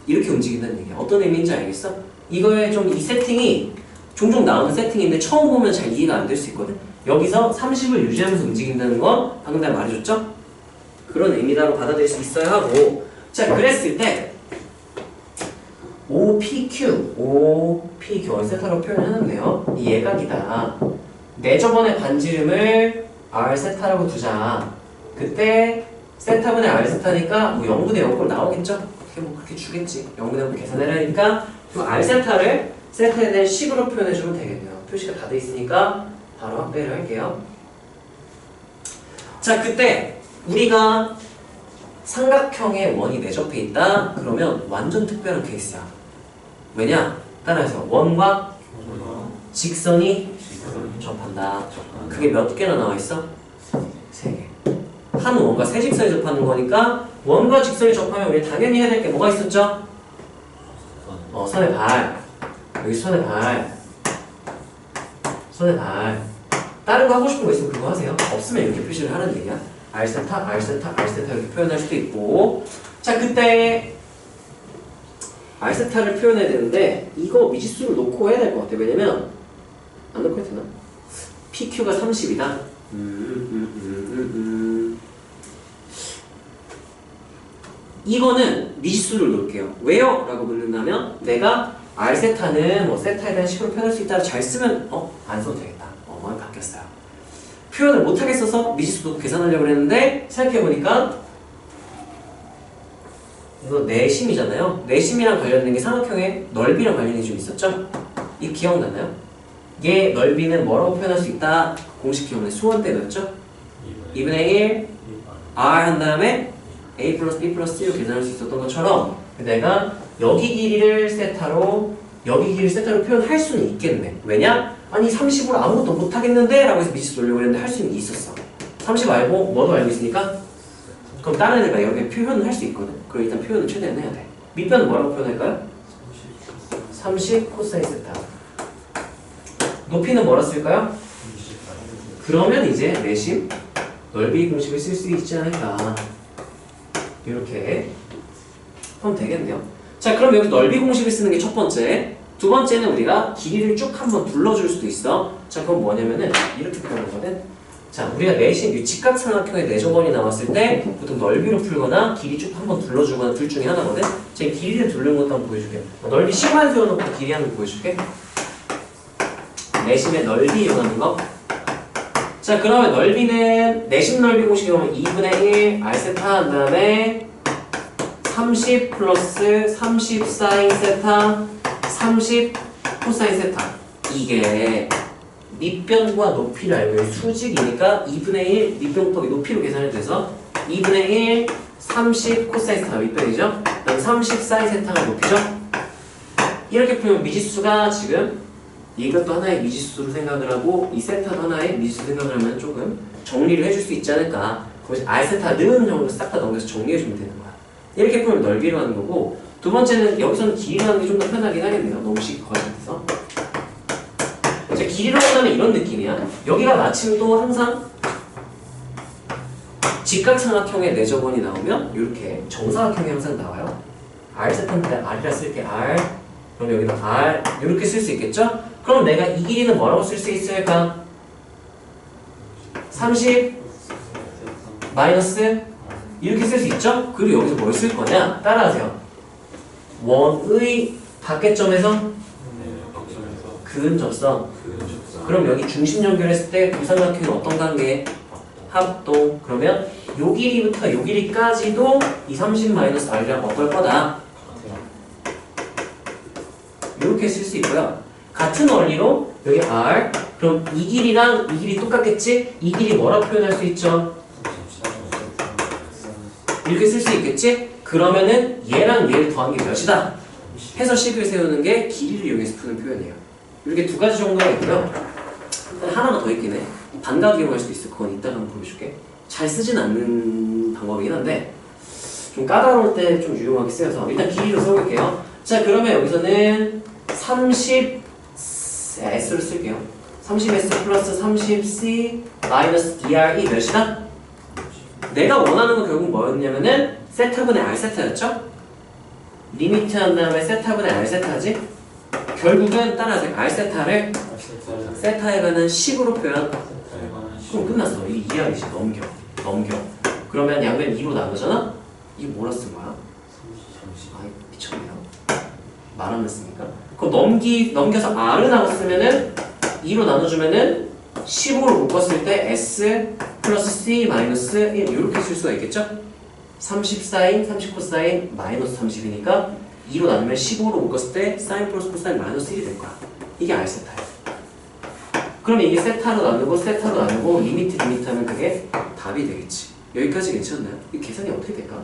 Speaker 1: 이렇게 움직인다는 얘기야. 어떤 의미인지 알겠어? 이거에 좀 이 세팅이 종종 나오는 세팅인데 처음 보면 잘 이해가 안 될 수 있거든. 여기서 30을 유지하면서 움직인다는 건 방금 내가 말해줬죠? 그런 의미다로 받아들일 수 있어야 하고. 자, 그랬을 때 OPQ, OPQ 세타로 표현해놨네요. 이 예각이다. 내 저번에 반지름을 R 세타라고 두자. 그때 세타분의 R 세타니까 뭐 0분의 0으로 나오겠죠? 어떻게 뭐 그렇게 주겠지. 0분의 0 계산해라니까 그 R 세타를 세타에 대한 식으로 표현해주면 되겠네요. 표시가 다 돼 있으니까 바로 확대를 할게요. 자, 그때 우리가 삼각형의 원이 내접해 있다? 그러면 완전 특별한 케이스야. 왜냐? 따라해서 원과 직선이 접한다. 그게 몇 개나 나와 있어? 3개. 한 원과 세 직선이 접하는 거니까 원과 직선이 접하면 우리 당연히 해야 될 게 뭐가 있었죠? 선의 발. 여기 손의 발. 손의 발. 다른 거 하고 싶은 거 있으면 그거 하세요. 없으면 이렇게 표시를 하는 얘기야. R세타, R세타, R세타 이렇게 표현할 수도 있고. 자, 그때 R세타를 표현해야 되는데 이거 미지수를 놓고 해야 될 것 같아. 왜냐면 안 놓고 해도 되나? PQ가 30이다. 이거는 미지수를 놓을게요. 왜요? 라고 묻는다면 내가 R세타는 뭐 세타에 대한 식으로 표현할 수 있다. 잘 쓰면 안 써도 되겠다. 마음이 바뀌었어요. 표현을 못하겠어서 미지수 놓고 계산하려고 했는데 생각해보니까 이거 내심이잖아요. 내심이랑 관련된 게 삼각형의 넓이랑 관련이 좀 있었죠? 이거 기억나나요? 얘 넓이는 뭐라고 표현할 수 있다? 공식 기억나요? 수원 때 배웠죠? 2분의 1 R 한 다음에 A 플러스 B 플러스 C로 계산할 수 있었던 것처럼 내가 여기 길이를 세타로 여기 길이를 세타로 표현할 수는 있겠네. 왜냐? 아니 30으로 아무것도 못하겠는데? 라고 해서 미지수 돌려고 했는데 할 수는 있었어. 30 알고 뭐도 알고 있으니까 그럼 다른 애가 여기 표현을 할 수 있거든. 그럼 일단 표현을 최대한 해야 돼. 밑변은 뭐라고 표현할까요? 30 코사인 세타. 높이는 뭐라 쓸까요? 그러면 이제 내심 넓이 공식을 쓸 수 있지 않을까. 이렇게 하면 되겠네요. 자, 그럼 여기 넓이 공식을 쓰는 게 첫 번째. 두 번째는 우리가 길이를 쭉 한번 둘러줄 수도 있어. 자, 그건 뭐냐면은 이렇게 표현하거든. 자, 우리가 내심 이 직각삼각형의 내조건이 나왔을 때 보통 넓이로 풀거나 길이 쭉 한번 둘러주거나 둘 중에 하나거든. 제가 길이를 둘르는 것도 한번 보여줄게. 넓이 시간 세워놓고 길이 한번 보여줄게. 내심의 넓이 이용하는 거. 자, 그러면 넓이는 내심 넓이 공식이 오면 2분의 1 r세타 한 다음에 30 플러스 30 사인 세타 30 코사인 세타. 이게 밑변과 높이를 알고 수직이니까 2분의 1 밑변 곱하기 높이로 계산이 돼서 2분의 1 30 코사인 세타가 밑변이죠. 그다음 30 사인 세타가 높이죠. 이렇게 풀면 미지수가 지금 이것도 하나의 미지수로 생각을 하고 이 세타도 하나의 미지수 생각을 하면 조금 정리를 해줄 수 있지 않을까. 그것이 r세타는 정도 싹 다 넘겨서 정리해주면 되는 거야. 이렇게 풀면 넓이로 하는 거고, 두 번째는 여기서는 길이로 하는 게 좀 더 편하긴 하겠네요. 너무 쉽게 거짓해서. 이제 길이로 한다면 이런 느낌이야. 여기가 마침 또 항상 직각삼각형의 내저번이 나오면 이렇게 정사각형이 항상 나와요. r세타인데 r이라 쓸게 r. 그럼 여기다 r 이렇게 쓸 수 있겠죠? 그럼 내가 이 길이는 뭐라고 쓸 수 있을까? 30 마이너스 이렇게 쓸 수 있죠? 그리고 여기서 뭘 쓸 거냐? 따라하세요. 원의 밖에점에서 근접성. 그럼 여기 중심 연결했을 때 두 삼각형이 어떤 관계? 합동. 그러면 요 길이부터 요 길이까지도 이 30 마이너스 r이랑 어떨 거다? 이렇게 쓸 수 있고요. 같은 원리로 여기 r 그럼 이 길이랑 이 길이 똑같겠지? 이 길이 뭐라고 표현할 수 있죠? 이렇게 쓸 수 있겠지? 그러면은 얘랑 얘를 더한 게 몇이다? 해서 식을 세우는 게 길이를 이용해서 푸는 표현이에요. 이렇게 두 가지 정도가 있고요. 하나가 더 있긴 해. 반각 이용할 수도 있어. 그건 이따가 한번 보여줄게. 잘 쓰진 않는 방법이긴 한데 좀 까다로울 때 좀 유용하게 쓰여서 일단 길이로 써볼게요. 자, 그러면 여기서는 30S로 쓸게요. 30S 플러스 30C 마이너스 DR이 몇이다? 내가 원하는 건 결국 뭐였냐면은 세타분의 R세타였죠? 리미트 한 다음에 세타분의 R세타지? 결국은 따라하세요. R세타를 세타에 관한 식으로 표현. 그럼 끝났어. 이 이해하기 넘겨. 그러면 양변 2로 나누잖아? 이게 뭐라 쓴 거야? 아이 미쳤네요. 말하면 쓰니까. 그럼 넘겨서 R을 나눴으면은 2로 나눠주면은 15로 묶었을 때 S 플러스 C 마이너스 1 이렇게 쓸 수가 있겠죠? 30 사인 30 코사인 마이너스 30이니까 2로 나누면 15로 묶었을 때 사인 플러스 코사인 마이너스 1이 될 거야. 이게 R세타예요. 그러면 이게 세타로 나누고 리미트 하면 그게 답이 되겠지. 여기까지 괜찮나요? 이 계산이 어떻게 될까?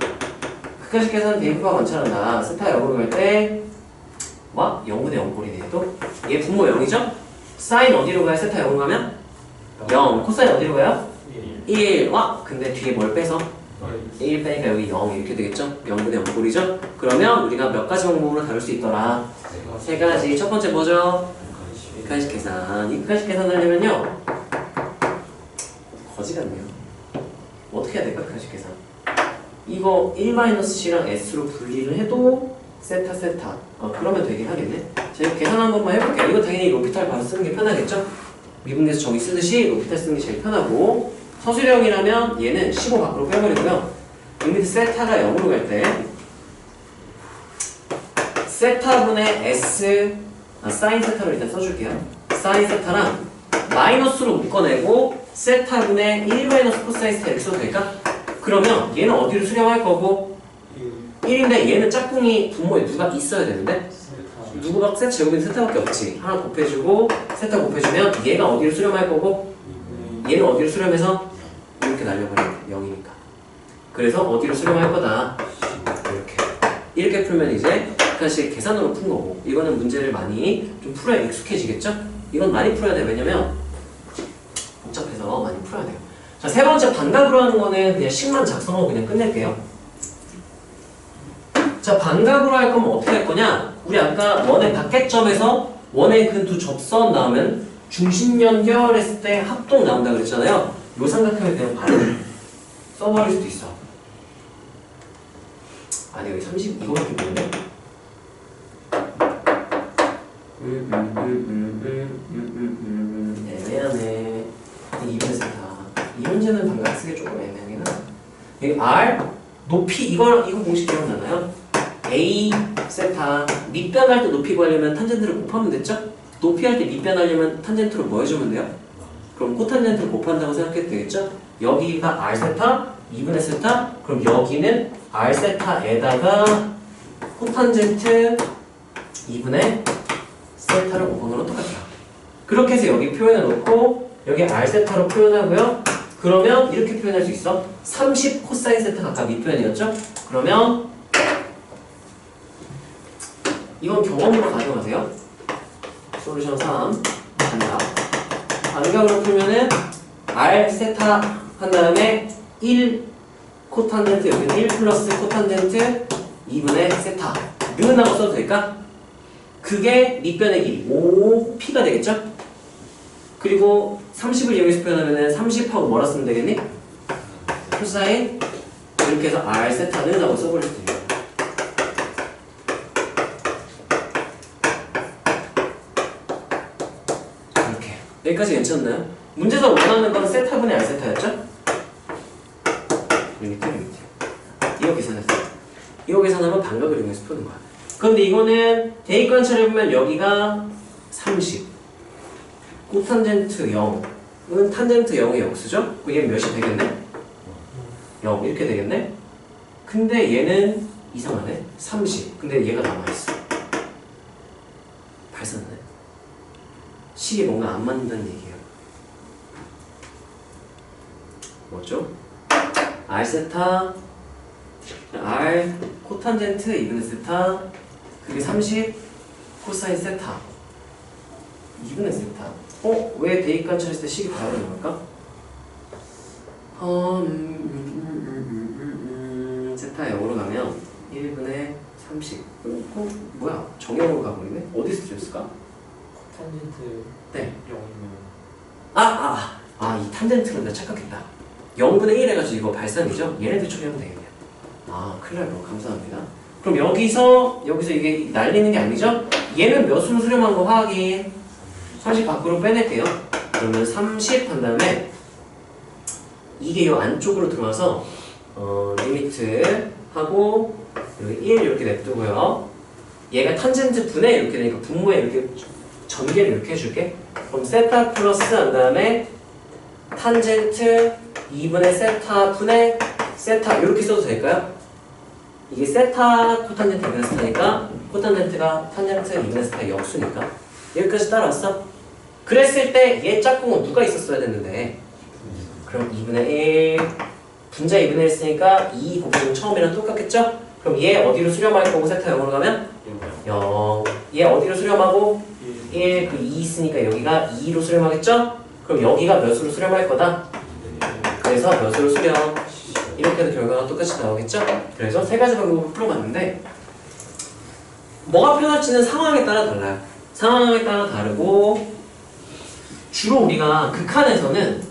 Speaker 1: 그까지 계산 대입과 관찰한다. 세타 0으로 갈 때 와 0분의 0꼴이네. 또 얘 분모 0이죠? 사인 어디로 가요? 세타 0으로 가면? 0. 코사인 어디로 가요? 1. 와 근데 뒤에 뭘 빼서? 1 빼니까 여기 0 이렇게 되겠죠? 0분의 0꼴이죠? 그러면 우리가 몇 가지 방법으로 다룰 수 있더라? 세 가지. 첫 번째 뭐죠? 극한식 계산. 이 극한식 계산을 하려면요 거지 같네요. 어떻게 해야 될까? 극한식 계산. 이거 1-C랑 S로 분리를 해도 세타 그러면 되긴 하겠네. 제가 계산 한 번만 해볼게요. 이거 당연히 로피탈 봐서 쓰는 게 편하겠죠? 미분계수 정의 쓰듯이 로피탈 쓰는 게 제일 편하고 서술형이라면 얘는 15 밖으로 빼버리고요. 이 밑에 세타가 0으로 갈 때 세타분의 S 사인 세타로 일단 써줄게요. 사인 세타랑 마이너스로 묶어내고 세타분의 1 코사인 세타 이렇게 써도 될까? 그러면 얘는 어디로 수렴할 거고 1인데 얘는 짝꿍이 분모에 누가 있어야 되는데 누구가 세타 제곱인 세타밖에 없지. 하나 곱해주고 세타 곱해주면 얘가 어디로 수렴할 거고 얘는 어디로 수렴해서 이렇게 날려버려요. 0이니까. 그래서 어디로 수렴할 거다. 이렇게 풀면 이제 약간씩 계산으로 푼 거고 이거는 문제를 많이 좀 풀어야 익숙해지겠죠? 이건 많이 풀어야 돼요. 왜냐면 복잡해서 많이 풀어야 돼요. 자, 세 번째 반각으로 하는 거는 그냥 식만 작성하고 그냥 끝낼게요. 자, 반각으로 할 거면 어떻게 할 거냐? 우리 아까 원의 밖에점에서 원의 그 두 접선 나오면 중심 연결했을 때 합동 나온다 그랬잖아요. 요 삼각형을 그냥 바로 써버릴 수도 있어. 아니 여기 30 이거밖에 모르네. 애매하네. 이분의 세타. 이 문제는 반각 쓰기 조금 애매하긴 하다. 여기 R 높이 이거 공식 기억나나요? A 세타 밑변 할 때 높이 구하려면 탄젠트를 곱하면 됐죠? 높이 할 때 밑변 하려면 탄젠트로 뭐 해주면 돼요? 그럼 코탄젠트를 곱한다고 생각해도 되겠죠? 여기가 R 세타 2분의 세타 그럼 여기는 R 세타에다가 코탄젠트 2분의 세타를 곱한 거랑 똑같아요. 그렇게 해서 여기 표현해 놓고 여기 R 세타로 표현하고요. 그러면 이렇게 표현할 수 있어. 30 코사인 세타가 아까 밑표현이었죠? 그러면 이건 경험으로 가져가세요. 솔루션 3 반각. 반각으로 풀면은 R 세타 한 다음에 1 코탄젠트 여기는 1 플러스 코탄젠트 2분의 세타 는하고 써도 될까? 그게 밑변의 길이 5p가 되겠죠? 그리고 30을 이용해서 표현하면은 30하고 뭐라 쓰면 되겠니? 코사인 이렇게 해서 R 세타는 하고 써버릴 수도 있고 이렇게 여기까지 괜찮나요? 문제에서 원하는 건 세타분의 R 세타였죠? 여기 밑에 이거 계산했어요. 이거 계산하면 반각을 이용해서 푸는 거야. 그런데 이거는 대입관찰해 보면 여기가 30 코탄젠트 0은 탄젠트 0의 역수죠? 그럼 얘는 몇이 되겠네? 0 이렇게 되겠네? 근데 얘는 이상하네 30 근데 얘가 남아있어 발산네 식이 뭔가 안 맞는다는 얘기예요. 뭐죠? R 세타 R 코탄젠트 2분의 세타 그게 30 코사인 세타 2분의 세타 왜 대입관찰했을 때 식이 다르는 걸까? 세타 0으로 가면 1분의 30 뭐야 정형으로 가버리네? 어디서 틀렸을까?
Speaker 2: 탄젠트
Speaker 1: 네
Speaker 2: 0이면
Speaker 1: 이 탄젠트로 내가 착각했다 0분의 1 해가지고 이거 발산이죠? 얘네들 처리하면 되겠네요. 큰일 날 거 감사합니다. 그럼 여기서 이게 날리는 게 아니죠? 얘는 몇으로 수렴한 거 확인 30 밖으로 빼낼게요. 그러면 30 한 다음에 이게 이 안쪽으로 들어와서 리미트 하고 여기 1 이렇게 냅두고요. 얘가 탄젠트 분해 이렇게 되니까 분모에 이렇게 전개를 이렇게 해줄게. 그럼 세타 플러스 한 다음에 탄젠트 2분의 세타 분의 세타 이렇게 써도 될까요? 이게 세타 코탄젠트 2분의 세타니까 코탄젠트가 탄젠트 2분의 세타 역수니까 여기까지 따라왔어? 그랬을 때 얘 짝꿍은 누가 있었어야 됐는데 그럼 2분의 1 분자 2분의 1 했으니까 2 곱하기 처음이랑 똑같겠죠? 그럼 얘 어디로 수렴할 거고 세타 0으로 가면 0 얘 어디로 수렴하고 1 그 2 있으니까 여기가 2로 수렴하겠죠? 그럼 여기가 몇으로 수렴할 거다? 그래서 몇으로 수렴 이렇게 해도 결과가 똑같이 나오겠죠? 그래서 세 가지 방법으로 풀어봤는데 뭐가 편할지는 상황에 따라 달라요. 상황에 따라 다르고 주로 우리가 극한에서는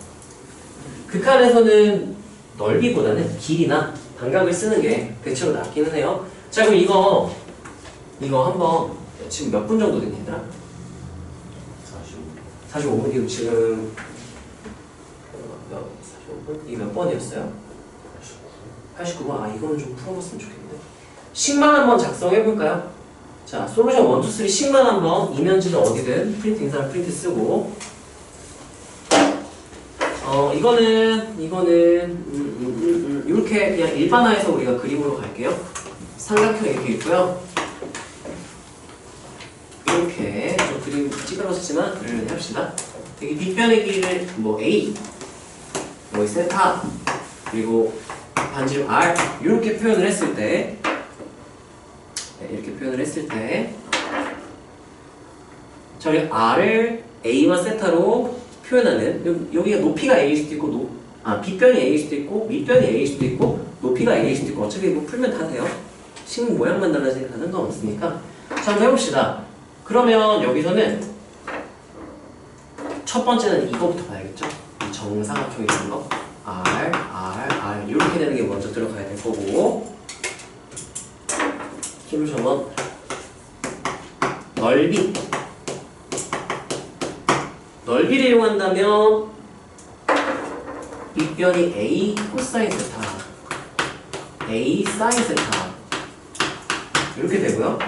Speaker 1: 넓이보다는 길이나 반각을 쓰는 게 대체로 낫기는 해요. 자 그럼 이거 한번 지금 몇 분 정도 됐니 얘들아? 45분 이거 지금 45분? 이게 몇 번이었어요? 89번. 이거는 좀 풀어봤으면 좋겠는데. 식만 한번 작성해볼까요? 자, 솔루션 1, 2, 3 식만 한번 이면지는 어디든 프린트 인사를 프린트 쓰고 이거는 이렇게 그냥 일반화해서 우리가 그림으로 갈게요. 삼각형 이렇게 있고요. 이렇게 좀 그림 찌그러졌지만 그림을 해봅시다. 여기 밑변의 길이를 뭐 A, 뭐 세타, 그리고 반지름 R 이렇게 표현을 했을 때 네, 이렇게 표현을 했을 때 저희 R을 A와 세타로 표현하는 여기가 높이가 A일 수도 있고 빗변이 A일 수도 있고 밑변이 A일 수도 있고 높이가 A일 수도 있고 어차피 이거 풀면 다 돼요. 식 모양만 달라지니까 상관없으니까. 자, 한번 해봅시다. 그러면 여기서는 첫 번째는 이거부터 봐야겠죠? 이 정사각형이라는 거 R 이렇게 되는 게 먼저 들어가야 될 거고 힘을 한번 넓이를 이용한다면 밑변이 A 코사인 세타 A 사인 세타 이렇게 되고요.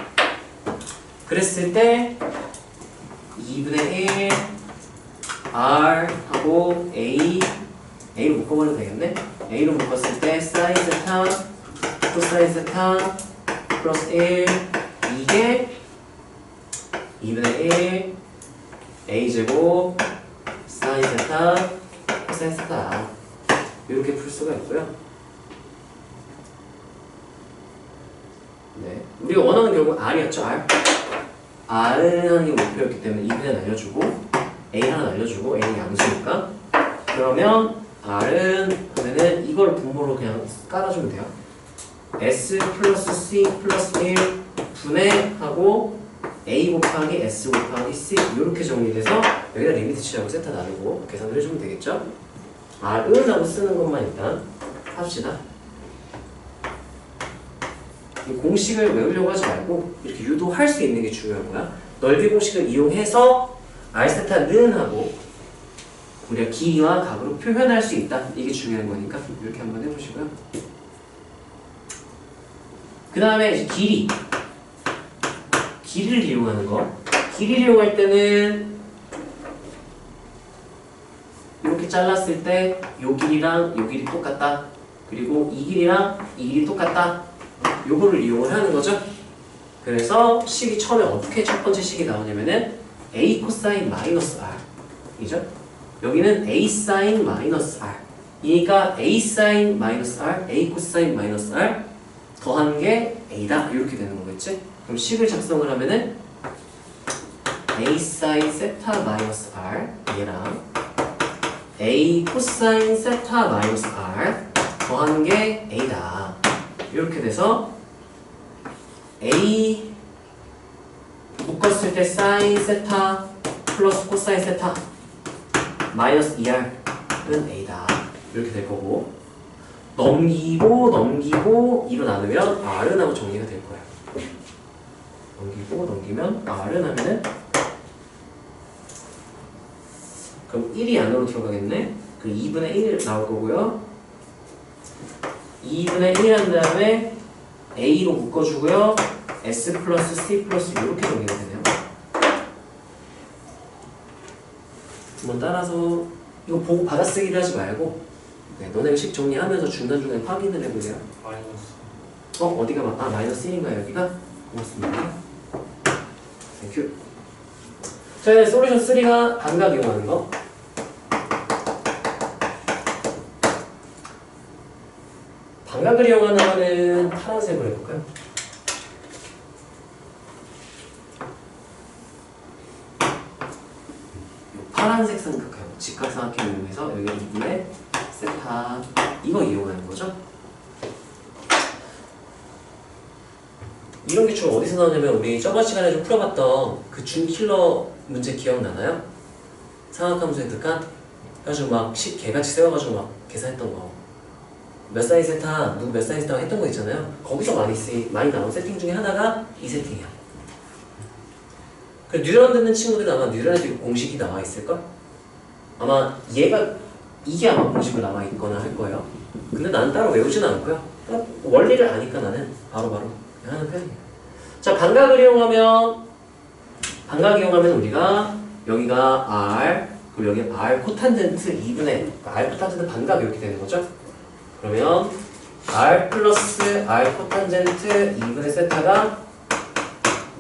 Speaker 1: 그랬을 때 2분의 1 R하고 A로 묶어버려도 되겠네? A로 묶었을 때 사인 세타 코사인 세타 플러스 1 이게 2분의 1 A제곱 사인 세타 코사인 세타 이렇게 풀 수가 있고요. 네, 우리가 원하는 결국 R이었죠. R은 하는 게 목표였기 때문에 2분의 날려주고 A 하나 날려주고 A는 양수니까 그러면 R은 하면은 이걸 분모로 그냥 깔아주면 돼요. S 플러스 C 플러스 1 분해하고 A 곱하기 S 곱하기 C 이렇게 정리돼서 여기다 리미트 치하고 세타 나누고 계산을 해주면 되겠죠? R은 하고 쓰는 것만 일단 합시다. 이 공식을 외우려고 하지 말고 이렇게 유도할 수 있는 게 중요한 거야. 넓이 공식을 이용해서 R세타는 하고 우리가 길이와 각으로 표현할 수 있다. 이게 중요한 거니까 이렇게 한번 해보시고요. 그 다음에 이제 길이를 이용하는 거. 길이를 이용할 때는 이렇게 잘랐을 때 요 길이랑 요 길이 똑같다. 그리고 이 길이랑 이 길이 똑같다. 요거를 이용을 하는 거죠. 그래서 식이 처음에 어떻게 첫 번째 식이 나오냐면은 A 코사인 마이너스 R 이죠? 여기는 A 사인 마이너스 R 이니까 A 사인 마이너스 R, A 코사인 마이너스 R 더한 게 A다 이렇게 되는 거겠지? 그럼 식을 작성을 하면은 A 사인 세타 마이너스 R 얘랑 A 코사인 세타 마이너스 R 더하는 게 A다 이렇게 돼서 A 묶었을 때 사인 세타 플러스 코사인 세타 마이너스 2R은 A다 이렇게 될 거고 넘기고 2로 나누면 R은 하고 정리가 될 거야. 넘기면 R은 하면은 그럼 1이 안으로 들어가겠네. 그 2분의 1 나올 거고요. 2분의 1 한 다음에 A로 묶어주고요. S 플러스 C 플러스 이렇게 정리가 되네요. 한번 따라서 이거 보고 받아쓰기를 하지 말고 너네 식 정리하면서 중간중간에 확인을 해보세요.
Speaker 2: 마이너스
Speaker 1: 어디가 마이너스 1인가요 여기가? 고맙습니다. 땡큐. 자, 이제 솔루션 3가 반각 이용하는 거. 반각을 이용하는 거는 파란색으로 해볼까요? 파란색 삼각형, 직각삼각형 이용해서 여기 2분의 세타 이거 이용하는 거죠. 이런 기출 어디서 나오냐면 우리 저번 시간에 좀 풀어봤던 그 준킬러 문제 기억나나요? 삼각함수의 득한? 그래가지고 막 개같이 세워가지고 막 계산했던 거 몇 사인 세타, 누구 몇 사인 세타 했던 거 있잖아요. 거기서 많이 나온 세팅 중에 하나가 이 세팅이야. 그 뉴런 듣는 친구들은 아마 뉴런에도 공식이 나와 있을걸? 아마 이게 아마 공식으로 나와 있거나 할 거예요. 근데 나는 따로 외우지는 않고요. 원리를 아니까 나는 바로바로 그냥 하는 편이에요. 자, 반각을 이용하면 우리가 여기가 R 그리고 여기 R 코탄젠트 2분의 R 코탄젠트 반각 이렇게 되는 거죠. 그러면 R 플러스 R 코탄젠트 2분의 세타가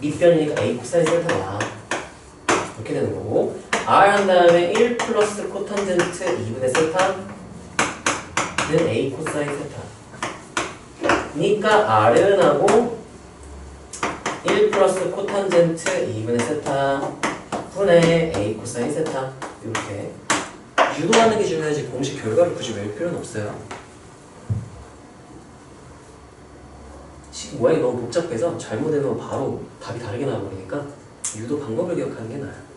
Speaker 1: 밑변이니까 A 코사인 세타가 이렇게 되는 거고 R 한 다음에 1 플러스 코탄젠트 2분의 세타는 A 코사인 세타 그러니까 R은 하고 1 플러스 코탄젠트 2분의 세타 분의 A 코사인 세타. 이렇게 유도하는 게 중요하지 공식 결과를 굳이 외울 필요는 없어요. 식 모양이 너무 복잡해서 잘못해놓으면 바로 답이 다르게 나와버리니까 유도 방법을 기억하는 게 나아요.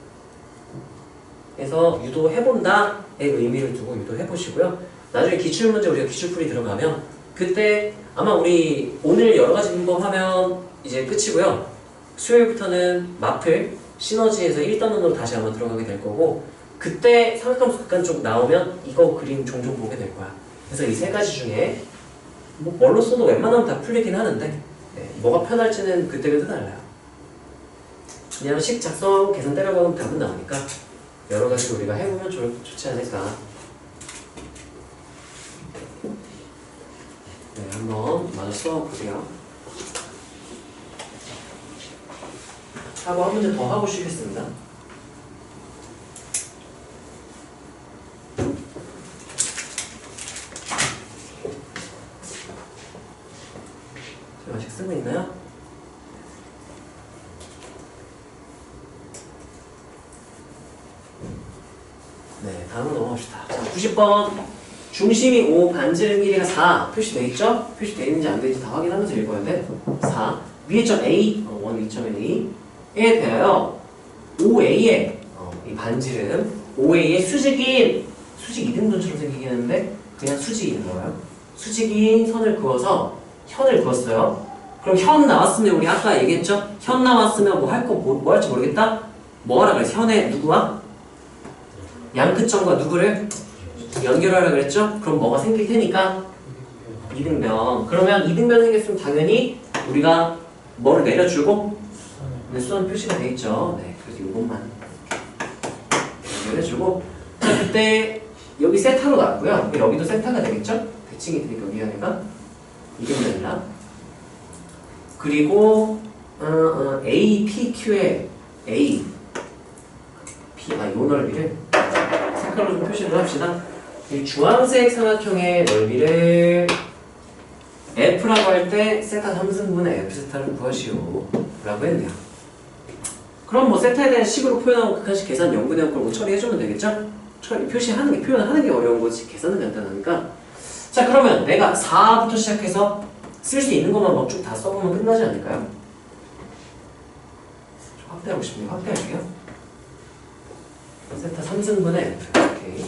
Speaker 1: 그래서 유도해본다의 의미를 두고 유도해보시고요. 나중에 기출문제 우리가 기출풀이 들어가면 그때 아마 우리 오늘 여러가지 문법하면 이제 끝이고요. 수요일부터는 마플, 시너지에서 1단원으로 다시 아마 들어가게 될 거고 그때 삼각함수 극한 쪽 나오면 이거 그림 종종 보게 될 거야. 그래서 이 세 가지 중에 뭐 뭘로 써도 웬만하면 다 풀리긴 하는데 네, 뭐가 편할지는 그때그때 달라요. 그냥 식 작성하고 계산 때려보면 답은 나오니까 여러 가지 우리가 해보면 좋지 않을까. 네, 한번 마저 써보세요. 하고 한 문제 더 하고 쉬겠습니다. 제가 아직 쓰고 있나요? 네, 다음으로 넘어갑시다. 자, 90번. 중심이 5, 반지름 길이가 4. 표시되어 있죠? 표시되어 있는지 안 되는지 다 확인하면서 읽어야 돼. 4. 위에 점 A, 원 2점 A에 대하여 5A의 이 반지름 5A의 수직인 수직 이등분처럼 생기긴 했는데 그냥 수직인 거예요. 수직인 선을 그어서 현을 그었어요. 그럼 현 나왔으면 우리 아까 얘기했죠? 현 나왔으면 뭐 할 거 뭐 할지 모르겠다? 뭐 하라 그랬어? 현에 누구와? 양끝점과 누구를 연결하라 그랬죠? 그럼 뭐가 생길 테니까 이등변. 그러면 이등변 생겼으면 당연히 우리가 뭐를 내려주고 수선 표시가 돼 있죠. 네, 그래서 이것만 연결해주고 그때 여기 세타로 나왔고요. 여기도 세타가 되겠죠? 대칭이 되니까 위아래가 이등변이라. 그리고 A, P, Q에 A, P, 요 넓이를 색깔로 좀 표시를 합시다. 이 주황색 삼각형의 넓이를 F라고 할 때 세타 3승분의 F 세타를 구하시오 라고 했네요. 그럼 뭐 세타에 대한 식으로 표현하고 극한식 계산 연구대원 걸 뭐 처리해주면 되겠죠? 표시하는 게, 표현하는 게 어려운 거지 계산은 간단하니까. 자, 그러면 내가 4부터 시작해서 쓸 수 있는 것만 막 쭉 다 써보면 끝나지 않을까요? 좀 확대하고 싶네요. 확대할게요. 세타 3승분의 F. 오케이.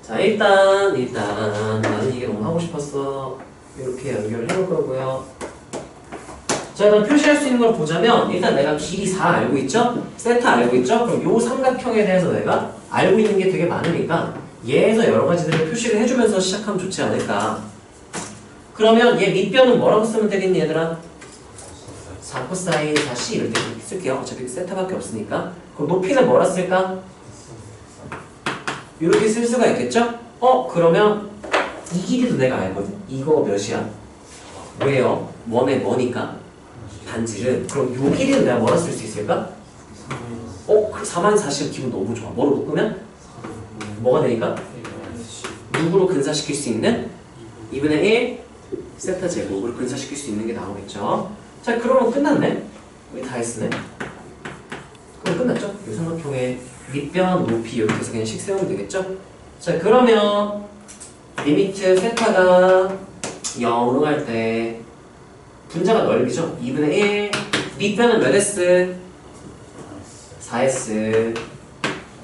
Speaker 1: 자, 일단 나는 이게 너무 하고 싶었어. 이렇게 연결을 해볼 거고요. 자, 그럼 표시할 수 있는 걸 보자면 일단 내가 길이 4 알고 있죠? 세타 알고 있죠? 그럼 요 삼각형에 대해서 내가 알고 있는 게 되게 많으니까 얘에서 여러 가지들을 표시를 해주면서 시작하면 좋지 않을까. 그러면 얘 밑변은 뭐라고 쓰면 되겠니 얘들아? 4 코사인 4C 이럴 때 쓸게요. 어차피 세타밖에 없으니까. 그럼 높이는 뭐라 쓸까? 이렇게 쓸 수가 있겠죠? 그러면 이 길이도 내가 알거든. 이거 몇이야? 왜요? 원에 뭐니까? 반지름. 그럼 요 길이는 내가 뭐라 쓸 수 있을까? 4만 40 기분 너무 좋아. 뭐로 묶으면? 뭐가 되니까? 누구로 근사시킬 수 있는? 2분의 1 세타 제곱으로 근사시킬 수 있는 게 나오겠죠? 자, 그러면 끝났네? 우리 다 했으네? 그럼 끝났죠? 이 삼각형의 밑변, 높이 이렇게 해서 그냥 식 세우면 되겠죠? 자, 그러면 리미트 세타가 0으로 갈 때 분자가 넓이죠? 2분의 1 밑변은 몇 S? 4S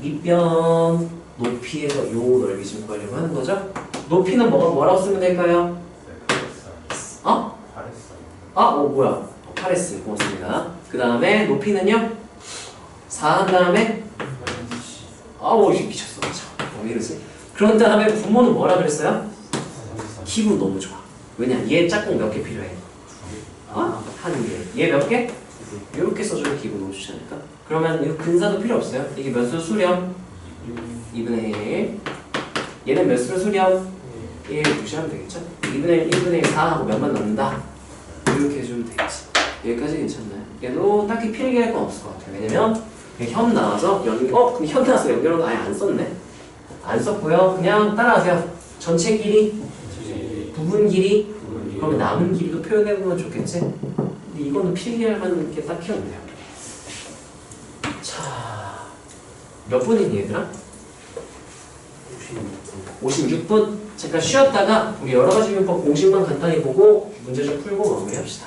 Speaker 1: 밑변 높이에서 요 넓이 좀 구하려고 하는 거죠? 높이는 뭐라고 쓰면 될까요? 뭐야? 8S 고맙습니다. 그 다음에 높이는요? 4 한 다음에 미쳤어. 왜 이러지? 그런 다음에 분모는 뭐라 그랬어요? 기분 너무 좋아. 왜냐? 얘 짝꿍 몇 개 필요해? 한 개. 얘 몇 개? 이렇게 써주면 기분 너무 좋지 않을까? 그러면 이거 근사도 필요 없어요. 이게 몇 수 수렴? 2분의 1. 얘는 몇 수로 수렴? 1 무시하면 되겠죠? 2분의 1, 1분의 1, 4 하고 몇만 넣는다? 이렇게 해주면 되겠지. 여기까지 괜찮나요? 얘도 딱히 필기할 건 없을 것 같아요. 왜냐면 현 나와서 근데 현 나와서 연결은 아예 안 썼네. 안 썼고요. 그냥 따라하세요. 전체 길이, 부분 길이, 그러면 남은 길이도 표현해보면 좋겠지? 근데 이거는 필기할 만한 게 딱히 없네요. 자, 몇 분이니 얘들아? 56분? 잠깐 쉬었다가 우리 여러가지 문법 공식만 간단히 보고 문제 좀 풀고 마무리합시다.